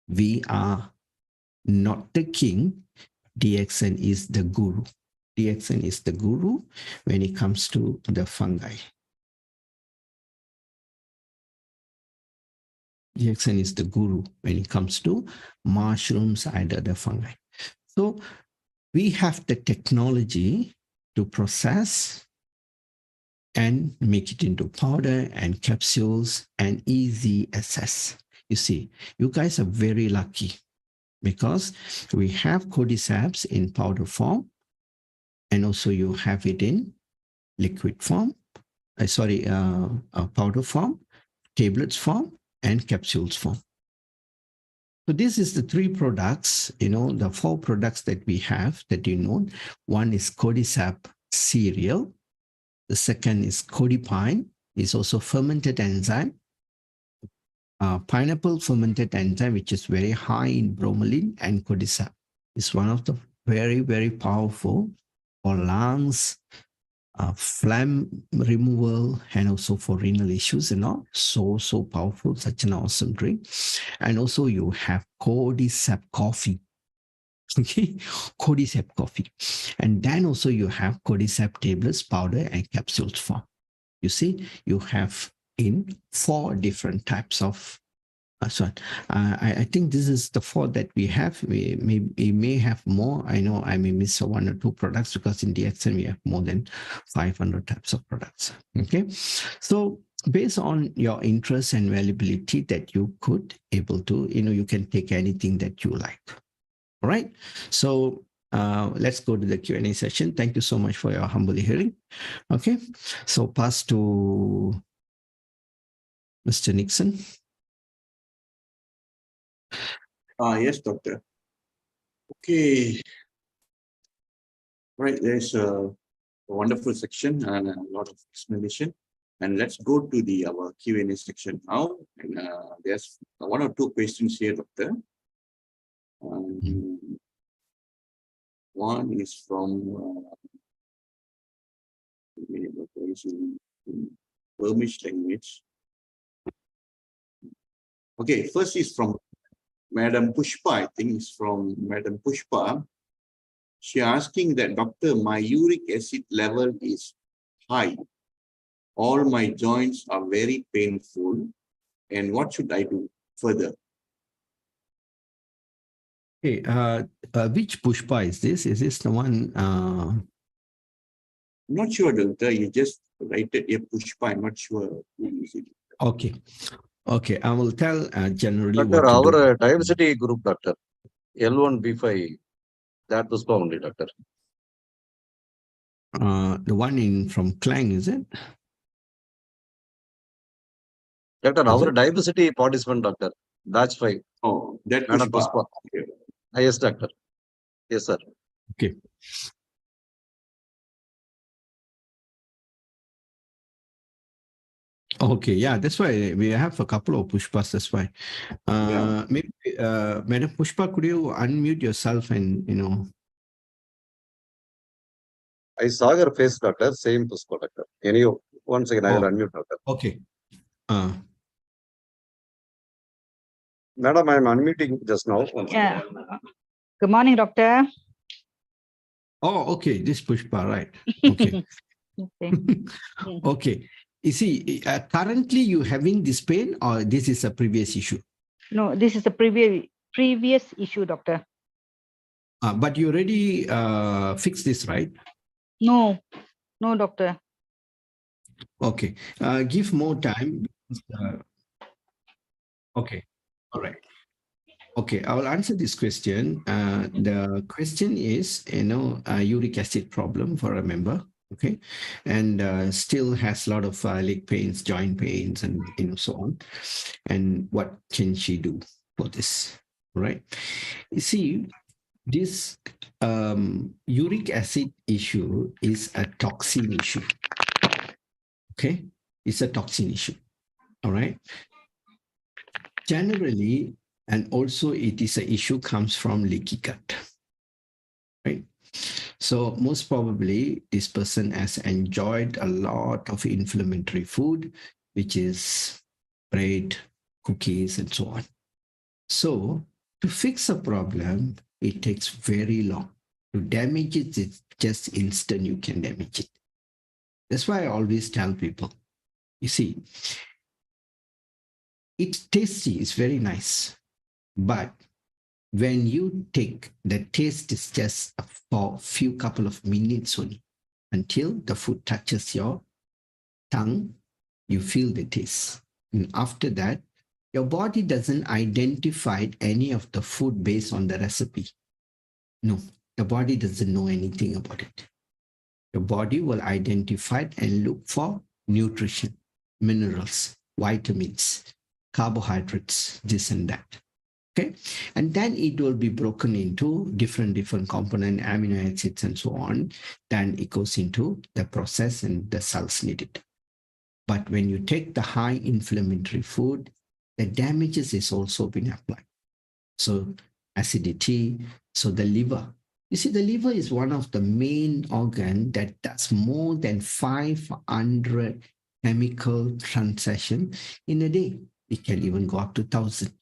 we are not the king. DXN is the guru. DXN is the guru when it comes to the fungi. DXN is the guru when it comes to mushrooms, either the fungi. So we have the technology to process and make it into powder and capsules and easy access. You see, you guys are very lucky because we have cordyceps in powder form, and also you have it in liquid form, powder form, tablets form, and capsules form. So this is the three products, the four products that we have that you know. One is cordyceps cereal. The second is codipine, is also fermented enzyme. Pineapple fermented enzyme, which is very high in bromelain, and cordyceps is one of the very, very powerful for lungs, phlegm removal, and also for renal issues and all. So powerful, such an awesome drink. And also you have cordyceps coffee. Okay, cordyceps coffee. And then also you have cordyceps tablets, powder, and capsules form. You see, you have in 4 different types of I think this is the 4 that we have. We may have more. I know I may miss 1 or 2 products because in DXN we have more than 500 types of products. Okay, so based on your interest and valuability that you could able to, you can take anything that you like. All right, so let's go to the Q&A session. Thank you so much for your humble hearing. Okay, so pass to Mr. Nixon. Yes, doctor. Okay. Right, there's a wonderful section and a lot of explanation. And let's go to our Q&A section now. And there's 1 or 2 questions here, doctor. One is from in Burmese language. Okay, first is from Madam Pushpa, I think it's from Madam Pushpa. She asking that, doctor, my uric acid level is high. All my joints are very painful. And what should I do further? Okay, which Pushpa is this? Is this the one? I'm not sure, doctor. You just write it a Pushpa. I'm not sure who is it. Okay. Okay, I will tell generally Doctor, what to do. our diversity group, doctor, L1B5, that was only, doctor. The one in from Klang, is it? Doctor, our diversity participant, doctor, batch 5. Oh, that Madam Pushpa. Pushpa. Okay. Yes, doctor. Yes, sir. Okay. Okay, yeah, that's why we have a couple of Pushpas, that's why. Maybe, Madam Pushpa, could you unmute yourself and, I saw your face, doctor, same Pushpa, doctor. Anyway, once again, I will unmute, doctor. Okay. Madam, I am unmuting just now. Yeah. Good morning, doctor. Oh, okay, this Pushpa, right. Okay. Okay. Okay. You see, currently you having this pain or this is a previous issue? No, this is a previous issue, doctor. But you already fixed this, right? No, no, doctor. Okay. Give more time. Okay. All right. Okay, I will answer this question. The question is, uric acid problem for a member, okay, and still has a lot of leg pains, joint pains, and so on. And what can she do for this, right? You see, this uric acid issue is a toxin issue, okay? It's a toxin issue, all right? Generally, and also it is an issue comes from leaky gut, right? So most probably this person has enjoyed a lot of inflammatory food, which is bread, cookies, and so on. So to fix a problem, it takes very long. To damage it, it's just instant you can damage it. That's why I always tell people, you see, it's tasty, it's very nice. But when you take, the taste is just for a few couple of minutes only until the food touches your tongue, you feel the taste. And after that, your body doesn't identify any of the food based on the recipe. No, the body doesn't know anything about it. Your body will identify and look for nutrition, minerals, vitamins, carbohydrates, this and that. Okay, and then it will be broken into different component, amino acids and so on. Then it goes into the process and the cells need it. But when you take the high inflammatory food, the damages is also been applied. So acidity, so the liver. You see, the liver is one of the main organ that does more than 500 chemical transactions in a day. It can even go up to 1,000.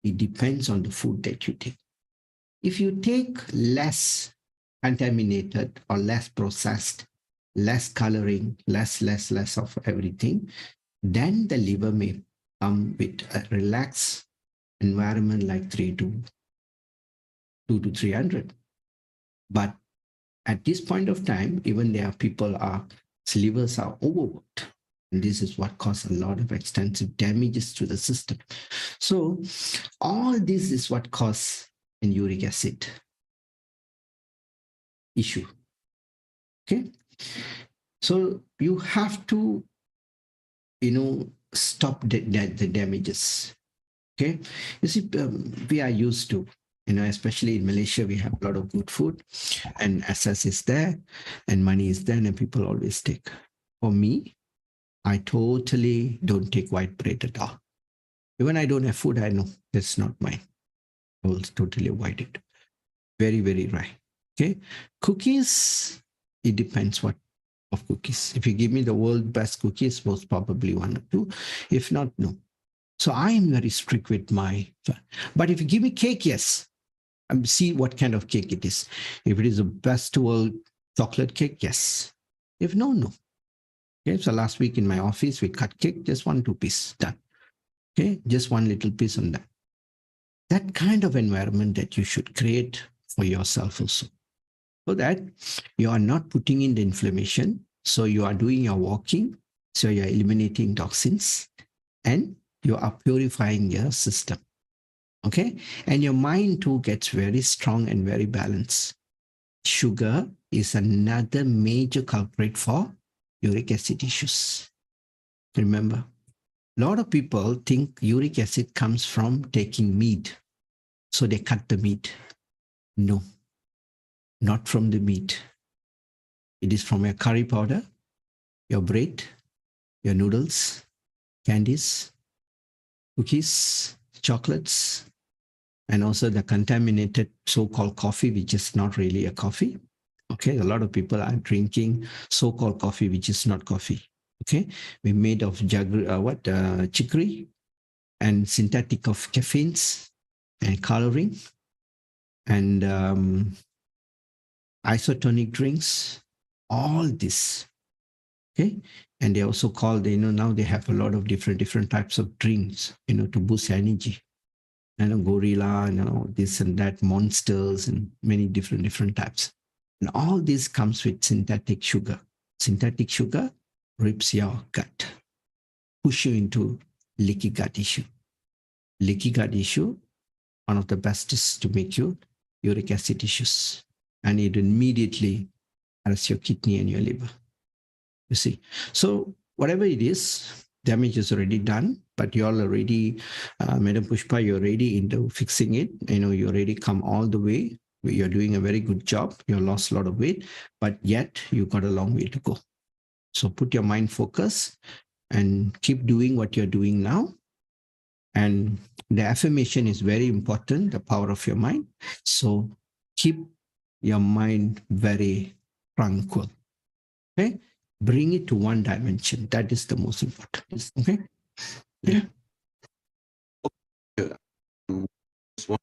It depends on the food that you take. If you take less contaminated or less processed, less coloring, less of everything, then the liver may come with a relaxed environment like 2 to 300. But at this point of time, even there are people livers are overworked. And this is what causes a lot of extensive damages to the system. So all this is what causes an uric acid issue. Okay. So you have to, stop the damages. Okay. You see, we are used to, especially in Malaysia, we have a lot of good food and access is there and money is there and people always take. For me, I totally don't take white bread at all. Even I don't have food, I know that's not mine. I will totally avoid it. Very, very rare. Okay. Cookies, it depends what of cookies. If you give me the world's best cookies, most probably 1 or 2. If not, no. So I am very strict with my, but if you give me cake, yes. See what kind of cake it is. If it is the best world chocolate cake, yes. If no, no. Okay, so last week in my office, we cut cake, just 1-2 piece, done. Okay, just one little piece on that. That kind of environment that you should create for yourself also. So that you are not putting in the inflammation. So you are doing your walking. So you are eliminating toxins and you are purifying your system. Okay. And your mind too gets very strong and very balanced. Sugar is another major culprit for uric acid issues. Remember, a lot of people think uric acid comes from taking meat. So they cut the meat. No, not from the meat. It is from your curry powder, your bread, your noodles, candies, cookies, chocolates, and also the contaminated so-called coffee, which is not really a coffee. Okay, a lot of people are drinking so-called coffee, which is not coffee. Okay, we made of chicory and synthetic of caffeines and coloring and isotonic drinks, all this. Okay, and they also call, now they have a lot of different types of drinks, to boost energy. Gorilla, this and that, monsters, and many different types. And all this comes with synthetic sugar. Synthetic sugar rips your gut, push you into leaky gut issue. Leaky gut issue, one of the best is to make you uric acid issues. And it immediately harass your kidney and your liver. You see. So whatever it is, damage is already done, but you all already, Madam Pushpa, you're already into fixing it. You already come all the way. You're doing a very good job. You lost a lot of weight, but yet you got a long way to go. So put your mind focus and keep doing what you're doing now. And the affirmation is very important, the power of your mind. So keep your mind very tranquil. Okay? Bring it to one dimension. That is the most important. Okay? Yeah. So,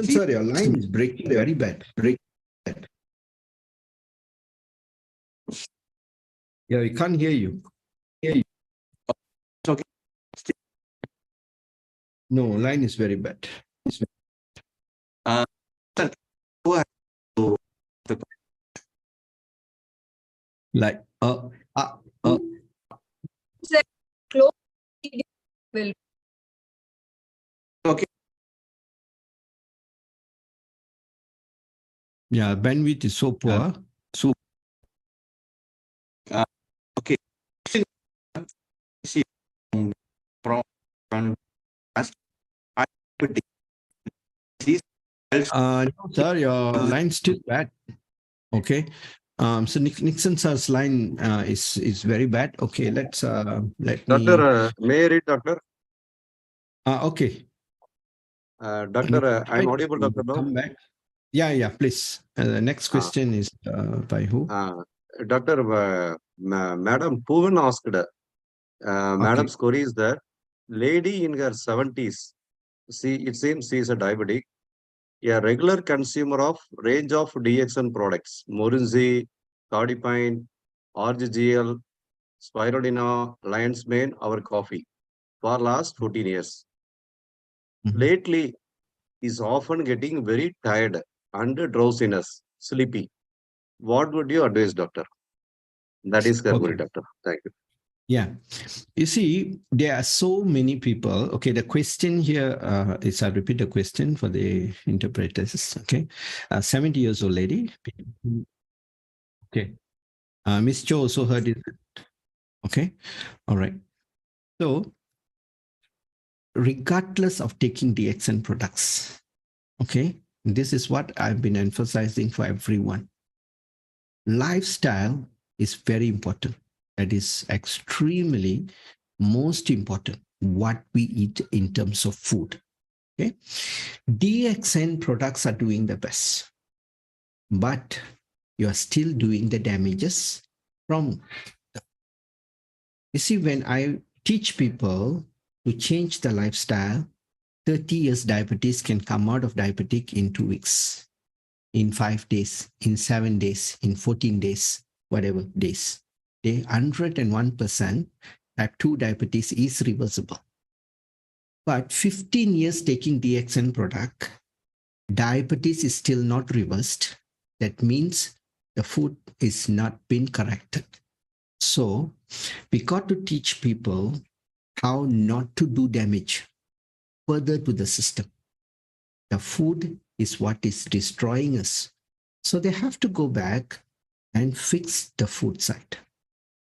sir, your line is breaking very bad. Yeah, we can't hear you. Okay. No, line is very bad. Like, Okay. Yeah, bandwidth is so poor. Okay. See, from no, sir, your line's still bad. Okay. So Nixon sir's line is very bad. Okay, let Doctor, may I read, Doctor? Okay. Doctor, I'm audible, Doctor. Come back. Yeah, please. The next question is by who? Doctor, Madam Puvan asked, Madam's query is that lady in her 70s, it seems she is a diabetic, a regular consumer of range of DXN products, Morinzi, Cardipine, RGGL, Spirulina, Lion's Mane, our coffee, for last 14 years. Lately, is often getting very tired and drowsiness, sleepy. What would you advise, doctor? That is the query, doctor. Thank you. Yeah. You see, there are so many people. Okay, the question here is, I'll repeat the question for the interpreters. Okay. 70 years old lady. Okay. Miss Cho also heard it. Okay. All right. So, regardless of taking DXN products, okay, this is what I've been emphasizing for everyone. Lifestyle is very important. That is extremely Most important, what we eat in terms of food. Okay, DXN products are doing the best, but you are still doing the damages from. You see, when I teach people to change the lifestyle, 30 years diabetes can come out of diabetic in 2 weeks, in 5 days, in 7 days, in 14 days, whatever days. Okay, 101% type 2 diabetes is reversible. But 15 years taking DXN product, diabetes is still not reversed. That means the food is not been corrected. So we got to teach people how not to do damage further to the system. The food is what is destroying us. So they have to go back and fix the food side.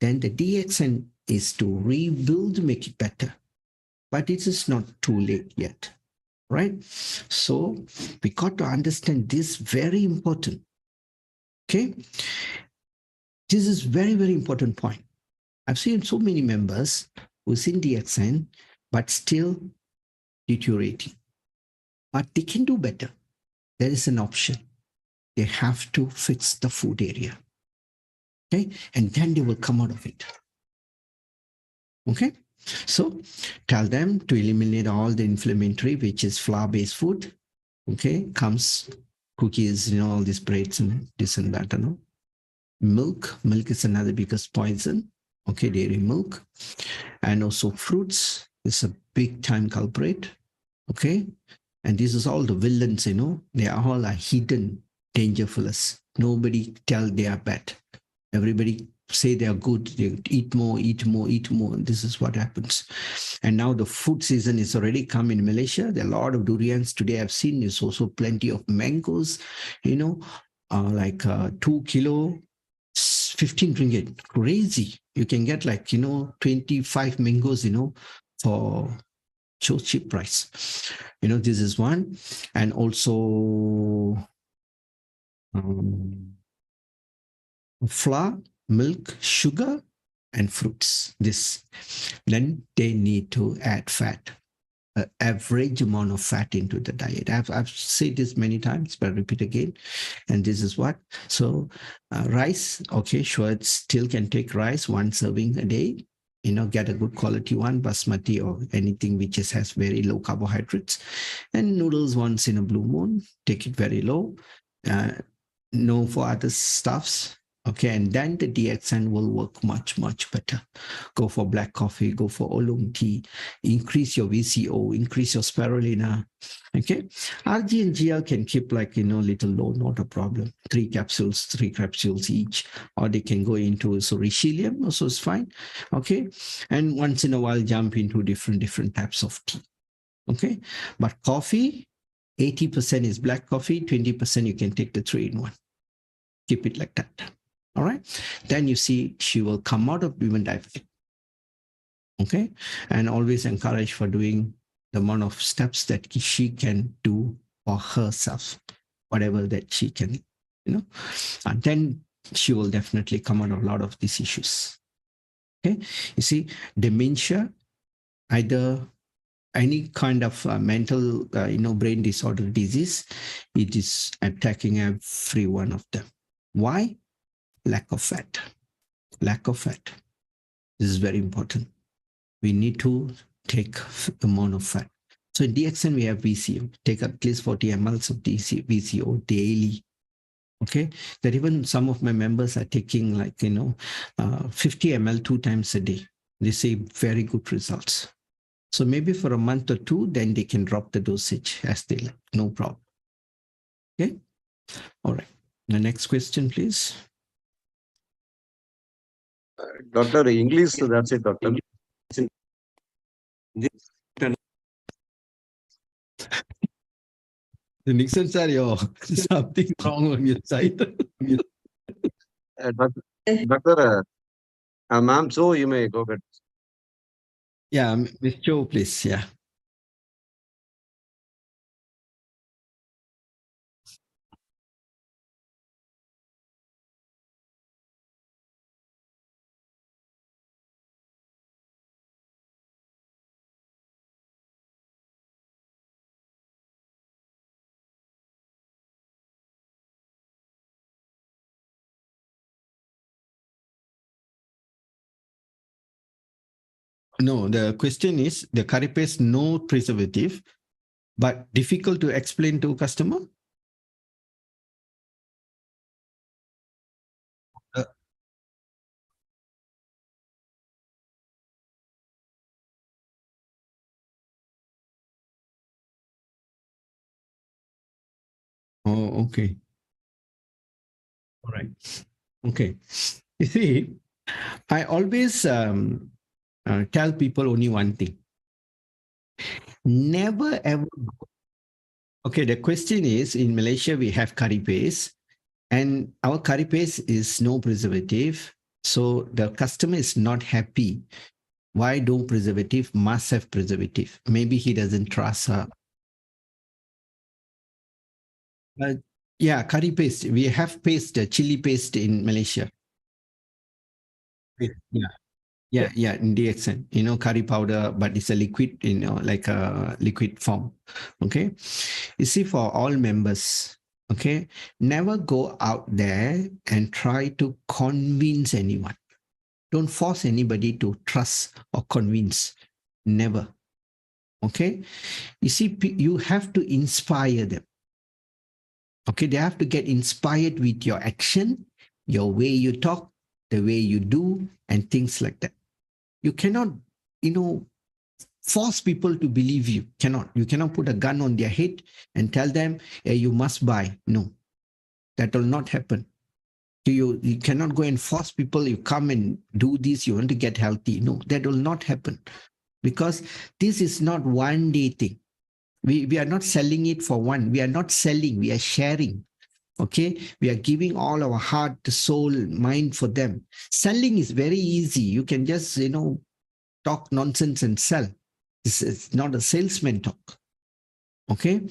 Then the DXN is to rebuild, make it better. But it is not too late yet, right? So we got to understand this, very important. Okay. This is very, very important point. I've seen so many members who's in DXN, but still deteriorating. But they can do better. There is an option. They have to fix the food area. Okay. And then they will come out of it. Okay. So tell them to eliminate all the inflammatory, which is flour-based food. Okay. Comes cookies, all these breads and this and that, Milk is another biggest poison. Okay. Dairy milk. And also fruits is a big time culprit. Okay. And this is all the villains, they are all hidden danger for us. Nobody tell they are bad. Everybody say they are good. They eat more, eat more, eat more. And this is what happens. And now the food season is already come in Malaysia. There are a lot of durians today I've seen. There's also plenty of mangoes, like 2 kilo, 15 ringgit. Crazy. You can get 25 mangoes, for so cheap price. This is one. And also flour, milk, sugar, and fruits. Then they need to add fat, average amount of fat into the diet. I've said this many times, but I repeat again. And this is what. So rice, okay, sure, it still can take rice, 1 serving a day. Get a good quality one, basmati or anything which has very low carbohydrates. And noodles once in a blue moon, take it very low. No for other stuffs. Okay, and then the DXN will work much, much better. Go for black coffee, go for oolong tea, increase your VCO, increase your spirulina. Okay, RG and GL can keep little low, not a problem. 3 capsules each, or they can go into richelium, also is fine. Okay, and once in a while jump into different types of tea. Okay, but coffee, 80% is black coffee, 20% you can take the 3-in-1. Keep it like that. All right. Then you see she will come out of women diabetic. Okay. And always encourage for doing the amount of steps that she can do for herself, whatever that she can, and then she will definitely come out of a lot of these issues. Okay. You see, dementia, either any kind of mental, brain disorder disease, it is attacking every one of them. Why? Lack of fat. Lack of fat. This is very important. We need to take amount of fat. So in DXN, we have VCO. Take at least 40 mLs of VCO daily. Okay. That even some of my members are taking 50 ml 2 times a day. They say very good results. So maybe for a month or 2, then they can drop the dosage as they like. No problem. Okay. All right. The next question, please. Doctor, English, that's it, doctor. The Nixon sir, something wrong on your side. Doctor, ma'am, so you may go ahead. Yeah, Ms. Cho, please. Yeah. No, the question is the curry paste, no preservative, but difficult to explain to customer. Oh, okay. All right. Okay. You see, I always tell people only one thing. Never ever. Okay, the question is in Malaysia, we have curry paste, and our curry paste is no preservative. So the customer is not happy. Why don't preservative? Must have preservative. Maybe he doesn't trust her. Yeah, curry paste. We have paste, chili paste in Malaysia. Yeah. Yeah, in DXN, curry powder, but it's a liquid, like a liquid form. Okay. You see, for all members, okay, never go out there and try to convince anyone. Don't force anybody to trust or convince. Never. Okay. You see, you have to inspire them. Okay. They have to get inspired with your action, your way you talk, the way you do, and things like that. You cannot, force people to believe you. You cannot put a gun on their head and tell them, hey, you must buy. No, that will not happen. You cannot go and force people, you come and do this, you want to get healthy. No, that will not happen, because this is not one day thing. We are not selling it for one. We are not selling, we are sharing. Okay, we are giving all our heart, soul, mind for them. Selling is very easy. You can just talk nonsense and sell. This is not a salesman talk. Okay,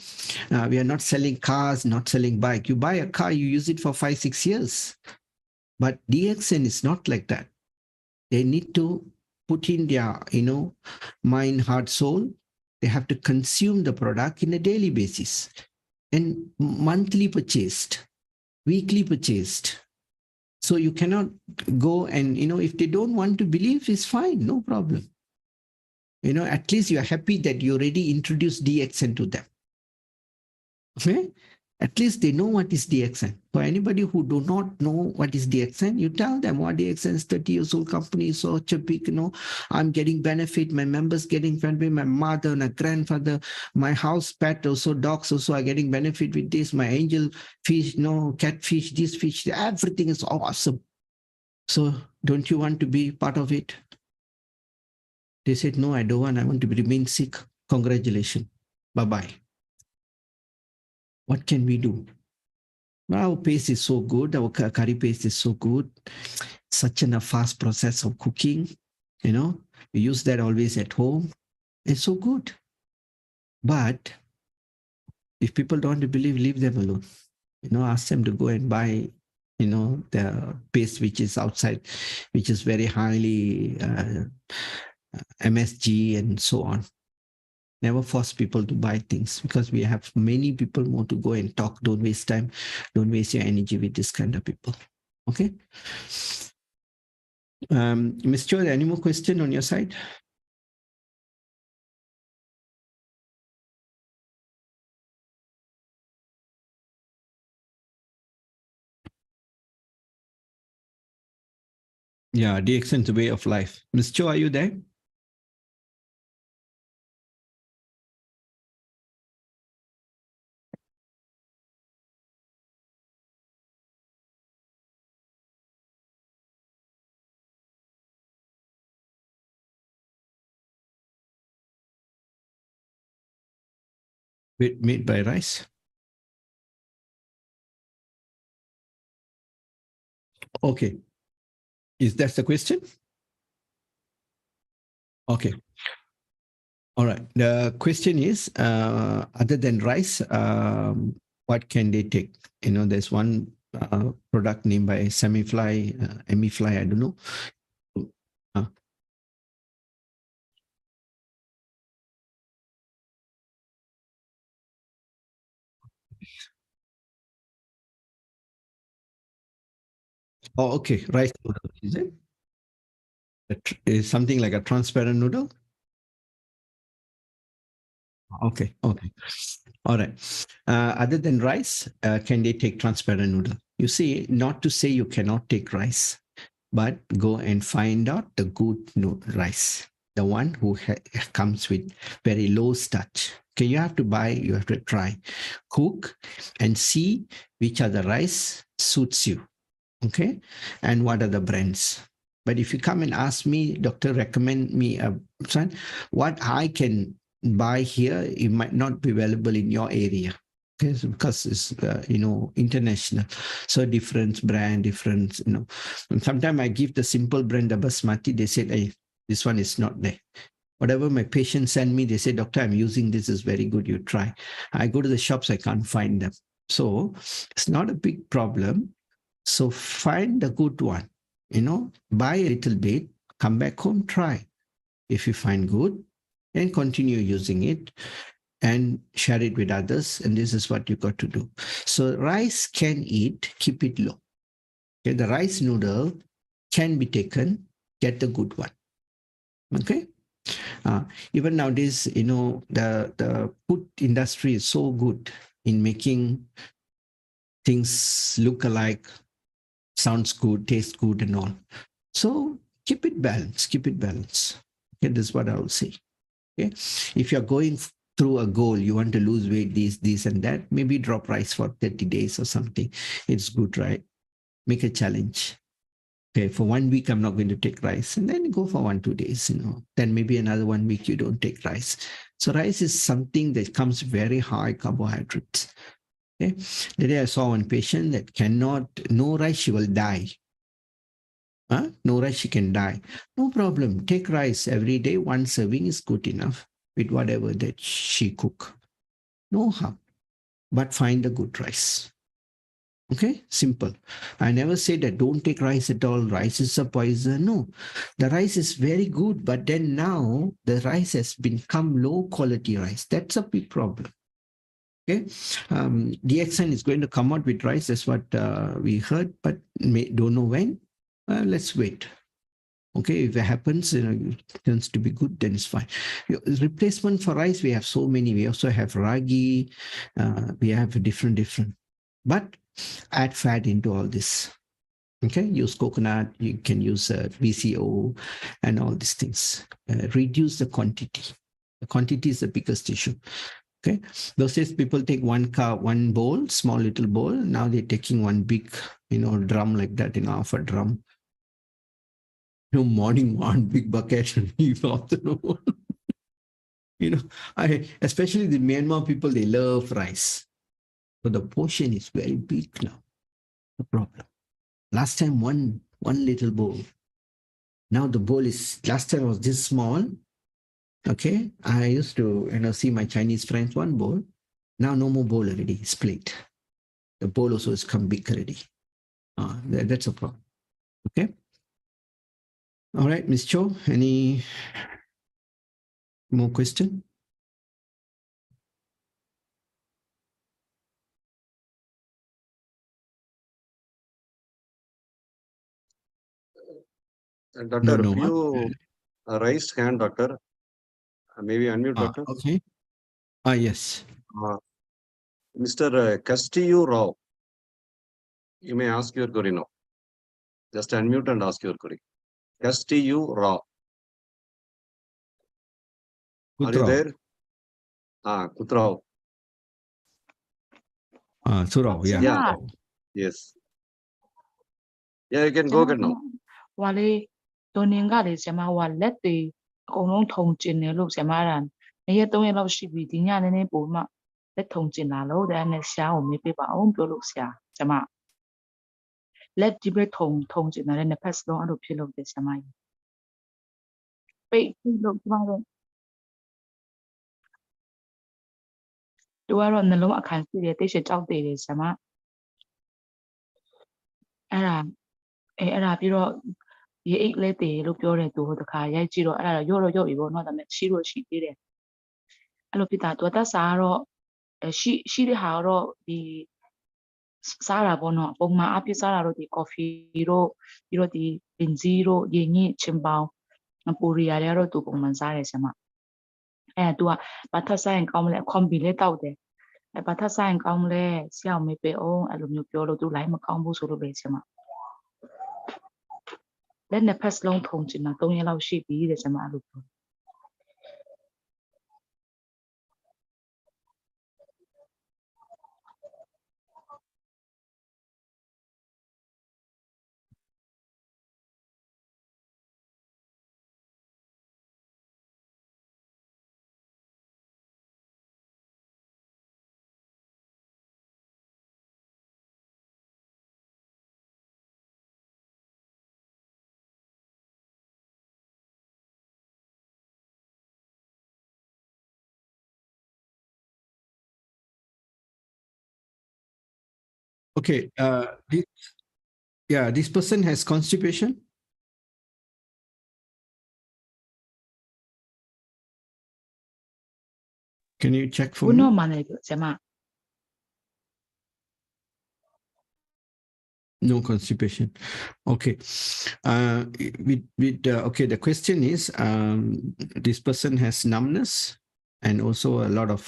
we are not selling cars, not selling bike. You buy a car, you use it for 5-6 years. But DXN is not like that. They need to put in their mind, heart, soul. They have to consume the product in a daily basis, and monthly purchased, weekly purchased. So you cannot go and if they don't want to believe, it's fine, no problem. At least you're happy that you already introduced DXN to them. Okay? At least they know what is DXN. For anybody who do not know what is DXN, you tell them what DXN is 30 years old company, so big, I'm getting benefit, my members getting benefit, my mother, my grandfather, my house pet also, dogs also are getting benefit with this, my angel fish, catfish, this fish, everything is awesome. So don't you want to be part of it? They said, no, I don't want. I want to remain sick. Congratulations. Bye-bye. What can we do? Our paste is so good. Our curry paste is so good. Such a fast process of cooking. We use that always at home. It's so good. But if people don't want to believe, leave them alone. Ask them to go and buy, the paste which is outside, which is very highly MSG and so on. Never force people to buy things, because we have many people more to go and talk. Don't waste time. Don't waste your energy with this kind of people. Okay. Ms. Cho, any more question on your side? Yeah, DXN is a way of life. Ms. Cho, are you there? Made by rice. Okay. Is that the question? Okay. All right. The question is, other than rice, what can they take? There's one product named by Semifly, Emifly, I don't know. Oh, okay. Rice powder, is it? Is something like a transparent noodle? Okay, okay. All right. Other than rice, can they take transparent noodle? You see, not to say you cannot take rice, but go and find out the good rice, the one who comes with very low starch. Okay, you have to buy, you have to try, cook and see which other rice suits you. Okay, and what are the brands. But if you come and ask me, doctor, recommend me a son, what I can buy here, it might not be available in your area. Okay, so because it's international, so different brand, different. Sometimes I give the simple brand, the basmati. They said, hey, this one is not there. Whatever my patients send me, they say, doctor, I'm using this, is very good, you try. I go to the shops, I can't find them. So it's not a big problem. So find the good one, buy a little bit, come back home, try. If you find good, and continue using it and share it with others. And this is what you got to do. So rice can eat, keep it low. Okay, the rice noodle can be taken, get the good one. Okay. Even nowadays, the food industry is so good in making things look alike, sounds good, tastes good and all. So keep it balanced, keep it balanced. Okay, this is what I will say. Okay, if you're going through a goal, you want to lose weight, this and that, maybe drop rice for 30 days or something. It's good, right? Make a challenge. Okay, for 1 week, I'm not going to take rice, and then go for 1-2 days, then maybe another 1 week, you don't take rice. So rice is something that comes very high carbohydrates. Okay, the day I saw one patient that cannot, no rice, she will die. No rice, she can die. No problem. Take rice every day. 1 serving is good enough with whatever that she cook. No harm, but find a good rice. Okay, simple. I never say that don't take rice at all. Rice is a poison. No, the rice is very good, but then now the rice has become low quality rice. That's a big problem. Okay, DXN is going to come out with rice. That's what we heard, but don't know when. Let's wait. Okay, if it happens, it turns to be good, then it's fine. Replacement for rice, we have so many. We also have ragi. We have different. But add fat into all this. Okay, use coconut. You can use VCO and all these things. Reduce the quantity. The quantity is the biggest issue. Okay, those days people take 1 cup, 1 bowl, small little bowl. Now they're taking 1 big, drum like that, half a drum. Morning 1 big bucket and leave afternoon. Especially the Myanmar people, they love rice. So the portion is very big now. No problem. Last time one little bowl. Now the bowl is, last time was this small. Okay, I used to see my Chinese friends 1 bowl. Now no more bowl already, it's plate. The bowl also has come big already. That's a problem. Okay. All right, Ms. Cho, any more question? Doctor, No, few raised hand, doctor. Maybe unmute, doctor. Okay. Yes. Mr. Castillo Rao, you may ask your query now. Just unmute and ask your query. Castillo Rao. Are you there? Kutrao. Surao, yeah. Yeah. Yes. Yeah, you can go ahead now. ဟိုလေတိုနင်ကလေဆရာမဟိုလက်တွေအကုန်လုံးထုံကျင်တယ်လို့ဆရာမအဲ့ဒါ2ရက်3ရက်လောက်ရှိပြီဒီညနည်းနည်းပို့မှလက်ထုံကျင်လာလို့တဲ့နဲ့ရှားကိုမေးပေးပါအောင်ပြောလို့ဆရာမလက်ဒီပဲထုံကျင်လာတဲ့နှစ်ဖက်စလုံးအဲ့လိုဖြစ်လို့တဲ့ဆရာမကြီးပိတ်လို့ကျမတို့သူကတော့နှလုံးအခါရှိတယ်တိတ်ရှေကြောက်သေးတယ်ဆရာမအဲ့ဒါပြီးတော့ရေအိတ်လဲတည်လို့ပြောတယ်သူဟိုတခါရိုက်ကြည့်တော့အဲ့ဒါရော့ပြီပေါ့နော်ဒါပေမဲ့ရှိတော့ရှိသေးတယ်အဲ့လိုဖြစ်တာသူတက်စားတော့ရှိတဲ့ဟာတော့ဒီစားတာပေါ့နော်ပုံမှန်အပြစ်စားတာတော့ဒီ coffee တို့ပြီးတော့ဒီ benzene တို့ရေညစ်ချင်းပေါင်း ပူရီယာတွေကတော့သူပုံမှန်စားတယ်ဆရာမသူကဘာထက်စားရင်ကောင်းမလဲခွန်ဘီလေးတောက်တယ်ဘာထက်စားရင်ကောင်းမလဲဆရာမေးပေးအောင်အဲ့လိုမျိုးပြောလို့သူလိုက်မကောင်းဘူးဆိုလို့ပဲဆရာမလက်နှစ်ဖက်စလုံးထုံချင်တာ3ရက်လောက်ရှိပြီတဲ့ဆရာမအဲ့လိုပြောOkay. This person has constipation. Can you check for ဘု me? နောမှလည်းဆရာမ No constipation. Okay. Okay. The question is, this person has numbness and also a lot of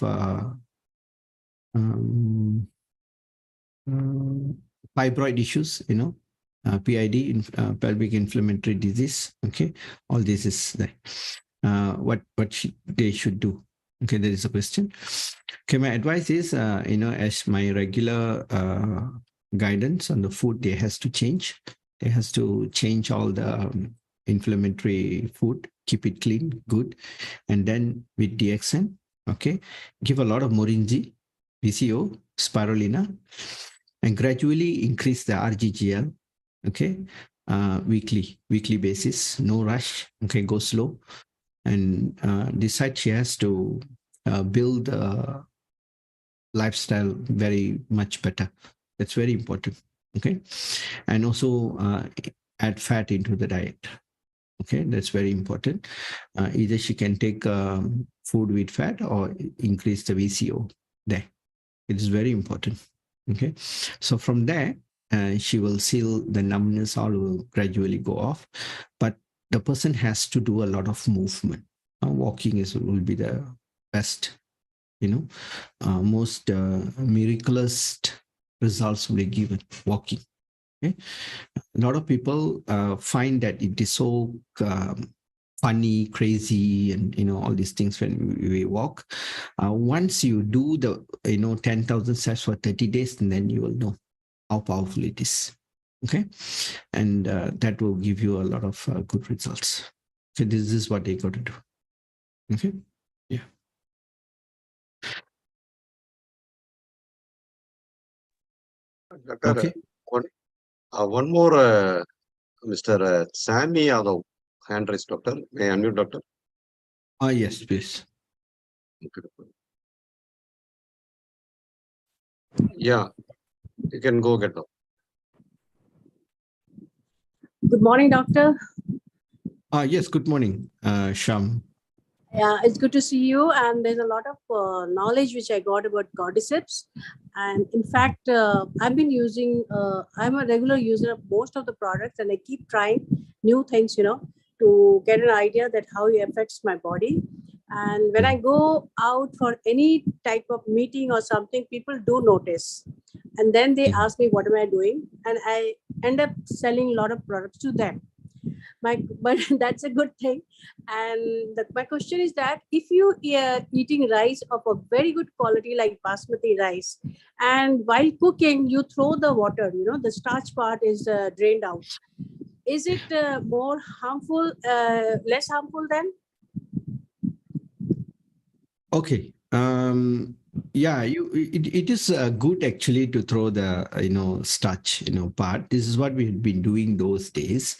fibroid issues. PID, pelvic inflammatory disease. Okay. All this is there. What they should do. Okay, there is a question. Okay, my advice is, as my regular guidance on the food, they has to change. They has to change all the inflammatory food, keep it clean, good. And then with DXN, okay, give a lot of Morinji, PCO, spirulina, and gradually increase the RGGL, okay, weekly basis, no rush, okay, go slow. And decide she has to build a lifestyle very much better. That's very important. Okay. And also add fat into the diet. Okay. That's very important. Either she can take food with fat or increase the VCO there. It is very important. Okay. So from there, she will seal the numbness, all will gradually go off. But the person has to do a lot of movement. Walking will be the best, most miraculous results will be given walking. Okay? A lot of people find that it is so funny, crazy, and all these things when we walk. Once you do the 10,000 steps for 30 days, and then you will know how powerful it is. Okay, and that will give you a lot of good results. So this is what they got to do. Okay, yeah. Doctor, Okay. One more, Mr. Sammy Yadav, hand raised, doctor. May I unmute, doctor? Yes, please. Okay. Yeah, you can go get now. Good morning, doctor. Yes, good morning, Sham. Yeah, it's good to see you. And there's a lot of knowledge which I got about cordyceps. And in fact, I've been using, I'm a regular user of most of the products, and I keep trying new things, to get an idea that how it affects my body. And when I go out for any type of meeting or something, people do notice. And then they ask me, what am I doing? And I end up selling a lot of products to them. But that's a good thing. And my question is that if you are eating rice of a very good quality like basmati rice, and while cooking you throw the water, the starch part is drained out, is it more harmful, less harmful then? Okay. Yeah, it is good actually to throw the starch part. This is what we had been doing those days,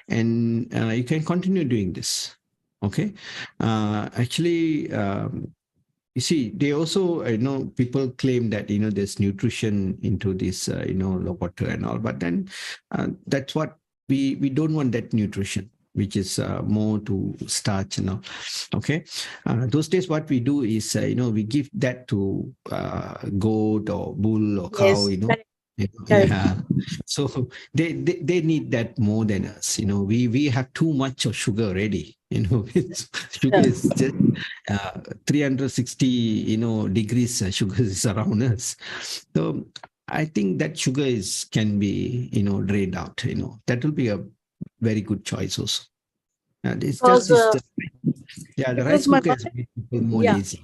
and you can continue doing this. Okay. Actually, you see, they also people claim that there's nutrition into this water and all, but then that's what we don't want, that nutrition, which is more to starch, okay. Those days what we do is we give that to goat or bull or cow. Yes, yeah. So they need that more than us. We have too much of sugar already. sugar is just 360, degrees sugar is around us. So I think that sugar can be, drained out, that will be a very good choice also. And Because yeah, the rice because my cooker has mother, made people more yeah, lazy.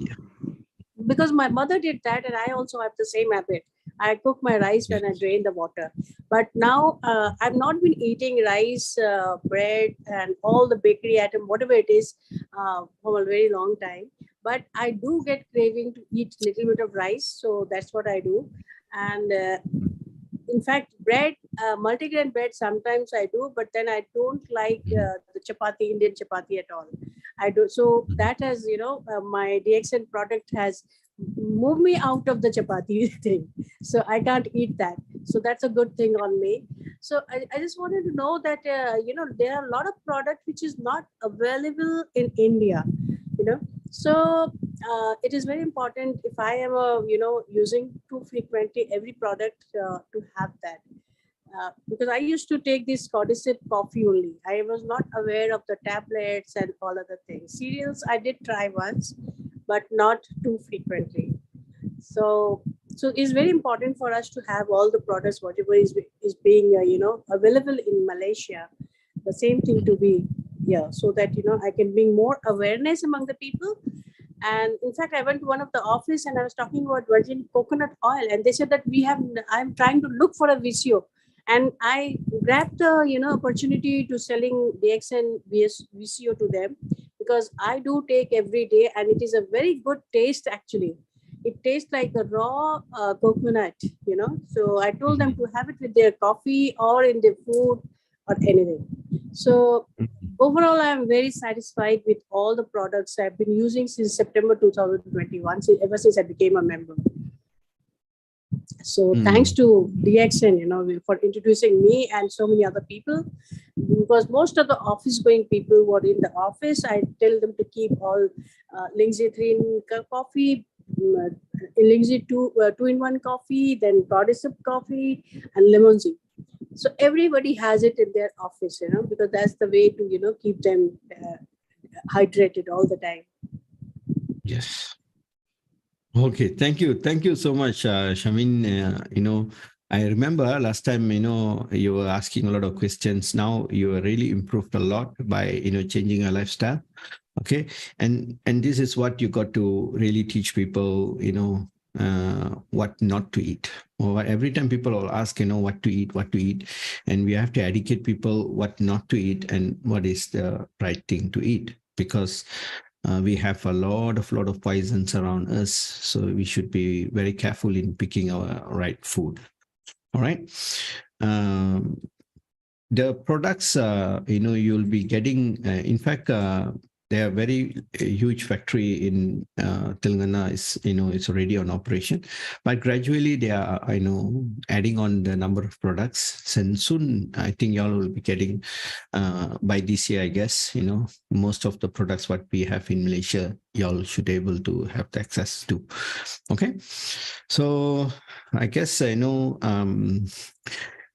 because my mother did that, and I also have the same habit. I cook my rice when I drain the water. But now I've not been eating rice, bread, and all the bakery item, whatever it is, for a very long time. But I do get craving to eat little bit of rice, so that's what I do. And in fact, bread, multigrain bread, sometimes I do, but then I don't like the chapati, Indian chapati at all. I do. So that has, my DXN product has moved me out of the chapati thing. So I can't eat that. So that's a good thing on me. So I just wanted to know that, there are a lot of product which is not available in India, So it is very important if I am, using too frequently every product to have that. Because I used to take this cordyceps coffee only. I was not aware of the tablets and all other things. Cereals I did try once, but not too frequently. So it's very important for us to have all the products, whatever is being available in Malaysia. The same thing to be so that I can bring more awareness among the people. And in fact, I went to one of the office and I was talking about virgin coconut oil, and they said that I'm trying to look for a VCO. And I grabbed the opportunity to selling DXN VCO to them, because I do take every day, and it is a very good taste actually. It tastes like the raw coconut, So I told them to have it with their coffee or in their food or anything. So overall, I am very satisfied with all the products I've been using since September 2021, ever since I became a member. So thanks to DXN, for introducing me and so many other people. Because most of the office-going people were in the office, I tell them to keep all Lindsay 3 in coffee, Lindsay 2-in-1 coffee, then Cordyceps coffee, and Limonzi. So everybody has it in their office, because that's the way to, keep them hydrated all the time. Yes. Okay, thank you. Thank you so much, Shamin. I remember last time, you were asking a lot of questions. Now you are really improved a lot by, changing your lifestyle. Okay. And this is what you got to really teach people, what not to eat. Or every time people will ask, what to eat. And we have to educate people what not to eat and what is the right thing to eat. Because we have a lot of poisons around us, so we should be very careful in picking our right food. All right. The products, you'll be getting. In fact, they are very huge factory in Telangana. It's already on operation, but gradually they are, adding on the number of products. And soon, I think y'all will be getting by this year, I guess. Most of the products what we have in Malaysia, y'all should be able to have the access to. Okay, so I guess we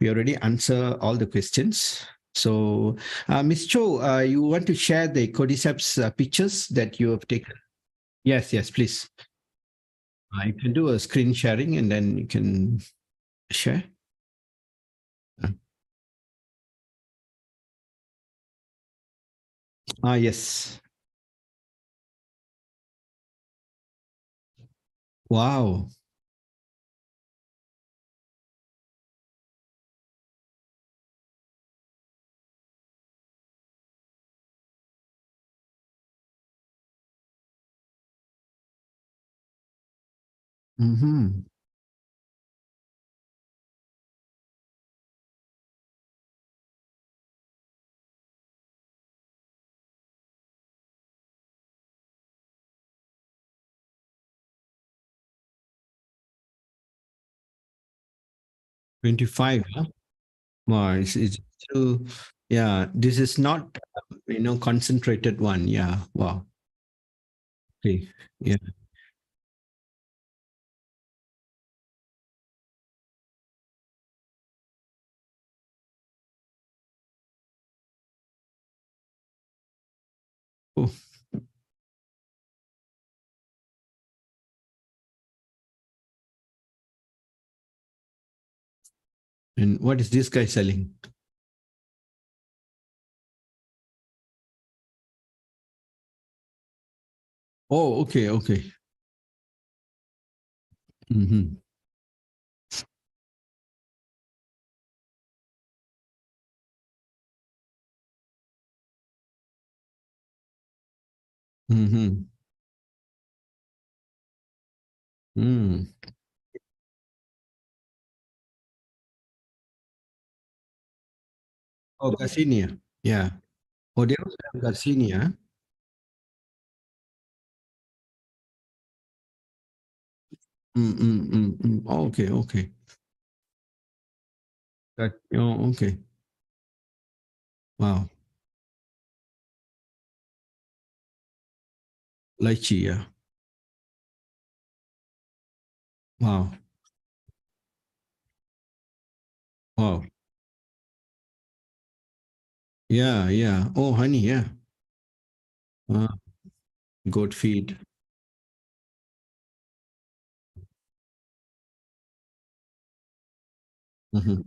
already answer all the questions. So, Ms. Cho, you want to share the Cordyceps pictures that you have taken? Yes, please. You can do a screen sharing and then you can share. Yes. Wow. Mm-hmm. $25, huh? Wow, it's still, yeah, this is not, concentrated one. Yeah, wow. Okay, yeah. Oh. And what is this guy selling? Oh, okay, okay. Mm-hmm. Mm-hmm. Mm. Oh, Garcinia. Yeah. Oh, they also have Garcinia. Oh, okay, okay. Oh, okay. Wow. Lychee, yeah. Wow. Wow. Yeah, yeah. Oh, honey, yeah. Goat feed. Mhm.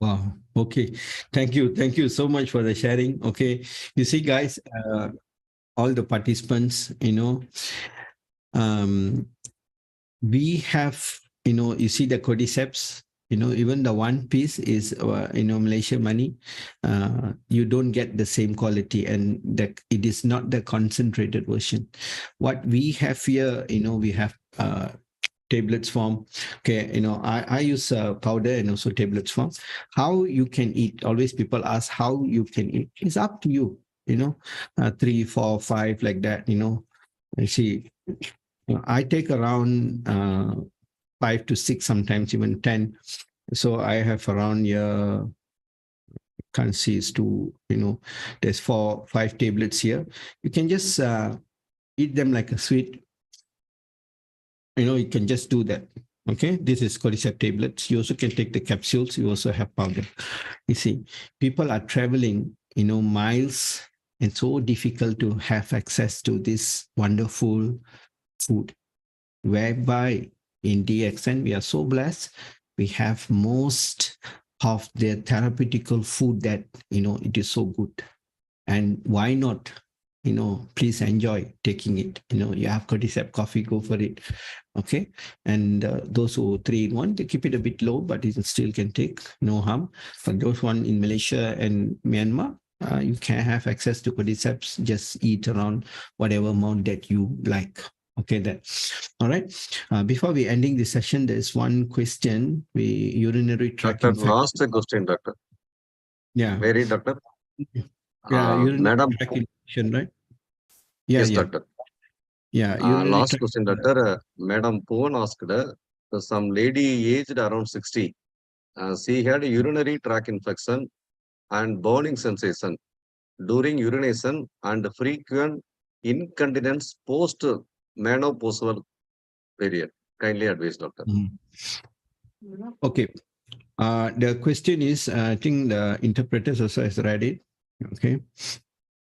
Wow. Okay. Thank you. Thank you so much for the sharing. Okay. You see, guys, all the participants, we have, you see the cordyceps, even the one piece is, Malaysia money. You don't get the same quality, and it is not the concentrated version. What we have here, we have tablets form. Okay, I use powder and also tablets form. How you can eat? Always people ask how you can eat. It's up to you. 3, 4, 5 like that. I see. I take around 5 to 6, sometimes even 10. So I have around here. Can't see is to there's 4, 5 tablets here. You can just eat them like a sweet. You can just do that. Okay, this is cordyceps tablets. You also can take the capsules. You also have powder. You see, people are traveling, miles, and so difficult to have access to this wonderful food. Whereby in DXN, we are so blessed. We have most of the therapeutical food that, it is so good. And why not? Please enjoy taking it. You have cordyceps coffee, go for it. Okay. And those who 3-in-1, they keep it a bit low, but it still can take no harm. For those one in Malaysia and Myanmar, you can have access to cordyceps. Just eat around whatever amount that you like. Okay, that. All right. Before we ending the session, there's one question. Urinary tract Doctor, infection. last question, doctor. Yeah. Very, doctor. Yeah, urinary Madam. tract infection, right? Yeah, Yes, yeah. doctor. Yeah. Urinary Last tract. question, doctor. Madam Poon asked, some lady aged around 60. She had urinary tract infection and burning sensation during urination and frequent incontinence post menopausal period. Kindly advise, doctor. Okay. The question is, I think the interpreters also has read it. Okay.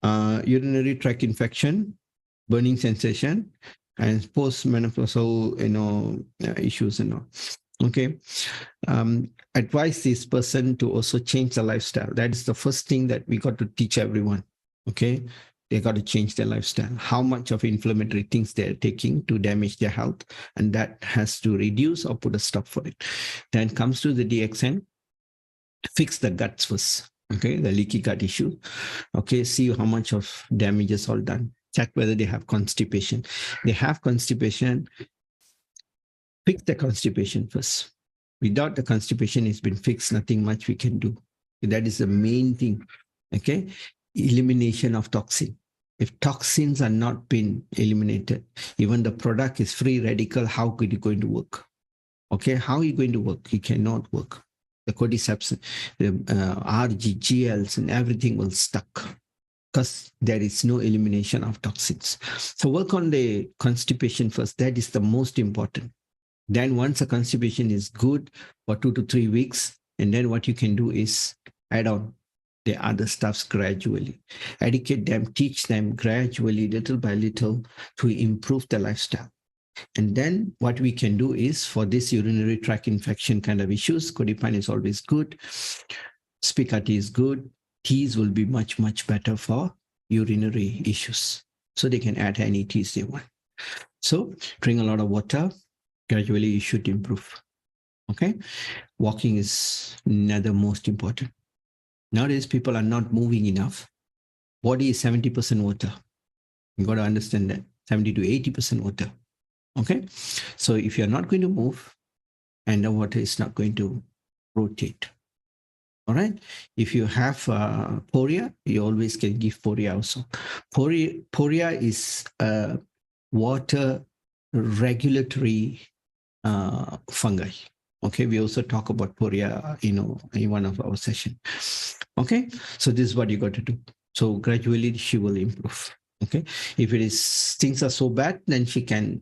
Urinary tract infection, burning sensation, and post-menopausal, issues and all. Okay. Advise this person to also change the lifestyle. That is the first thing that we got to teach everyone. Okay. They got to change their lifestyle. How much of inflammatory things they're taking to damage their health, and that has to reduce or put a stop for it. Then comes to the DXN, fix the guts first. Okay, the leaky gut issue. Okay, see how much of damage is all done. Check whether they have constipation. They have constipation, fix the constipation first. Without the constipation, it's been fixed, nothing much we can do. That is the main thing. Okay, elimination of toxin. If toxins are not been eliminated, even the product is free radical, how could it going to work? Okay, how are you going to work? He cannot work. The cordyceps, the RGGLs and everything will stuck because there is no elimination of toxins. So work on the constipation first. That is the most important. Then once the constipation is good for 2 to 3 weeks, and then what you can do is add on the other stuffs gradually. Educate them, teach them gradually, little by little, to improve the lifestyle. And then what we can do is for this urinary tract infection kind of issues, codipine is always good. Spicati is good. Teas will be much, much better for urinary issues. So they can add any teas they want. So drink a lot of water. Gradually you should improve. Okay. Walking is another most important. Nowadays people are not moving enough. Body is 70% water. You got to understand that 70 to 80% water. Okay. So if you're not going to move and the water is not going to rotate. All right. If you have poria, you always can give poria also. Poria is a water regulatory fungi. Okay, we also talk about poria, in one of our sessions. Okay, so this is what you got to do. So gradually she will improve. Okay, if it is things are so bad, then she can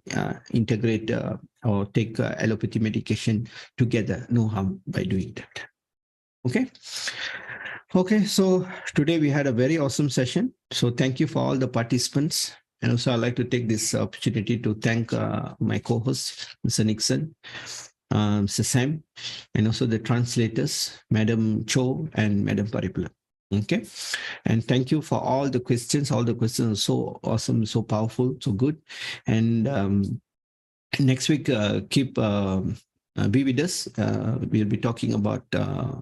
integrate or take allopathy medication together. No harm by doing that. Okay. Okay, so today we had a very awesome session. So thank you for all the participants. And also I'd like to take this opportunity to thank my co-host, Mr. Nixon, Mr. Sam, and also the translators, Madam Cho and Madam Paripula. Okay, and thank you for all the questions. All the questions are so awesome, so powerful, so good. And next week, keep be with us. We'll be talking about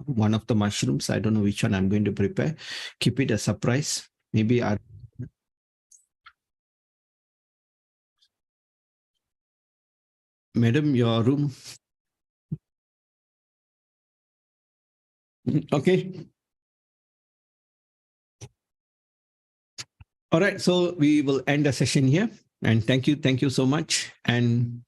one of the mushrooms. I don't know which one I'm going to prepare. Keep it a surprise. Maybe Madam, your room. Okay. All right. So we will end the session here. And thank you so much. And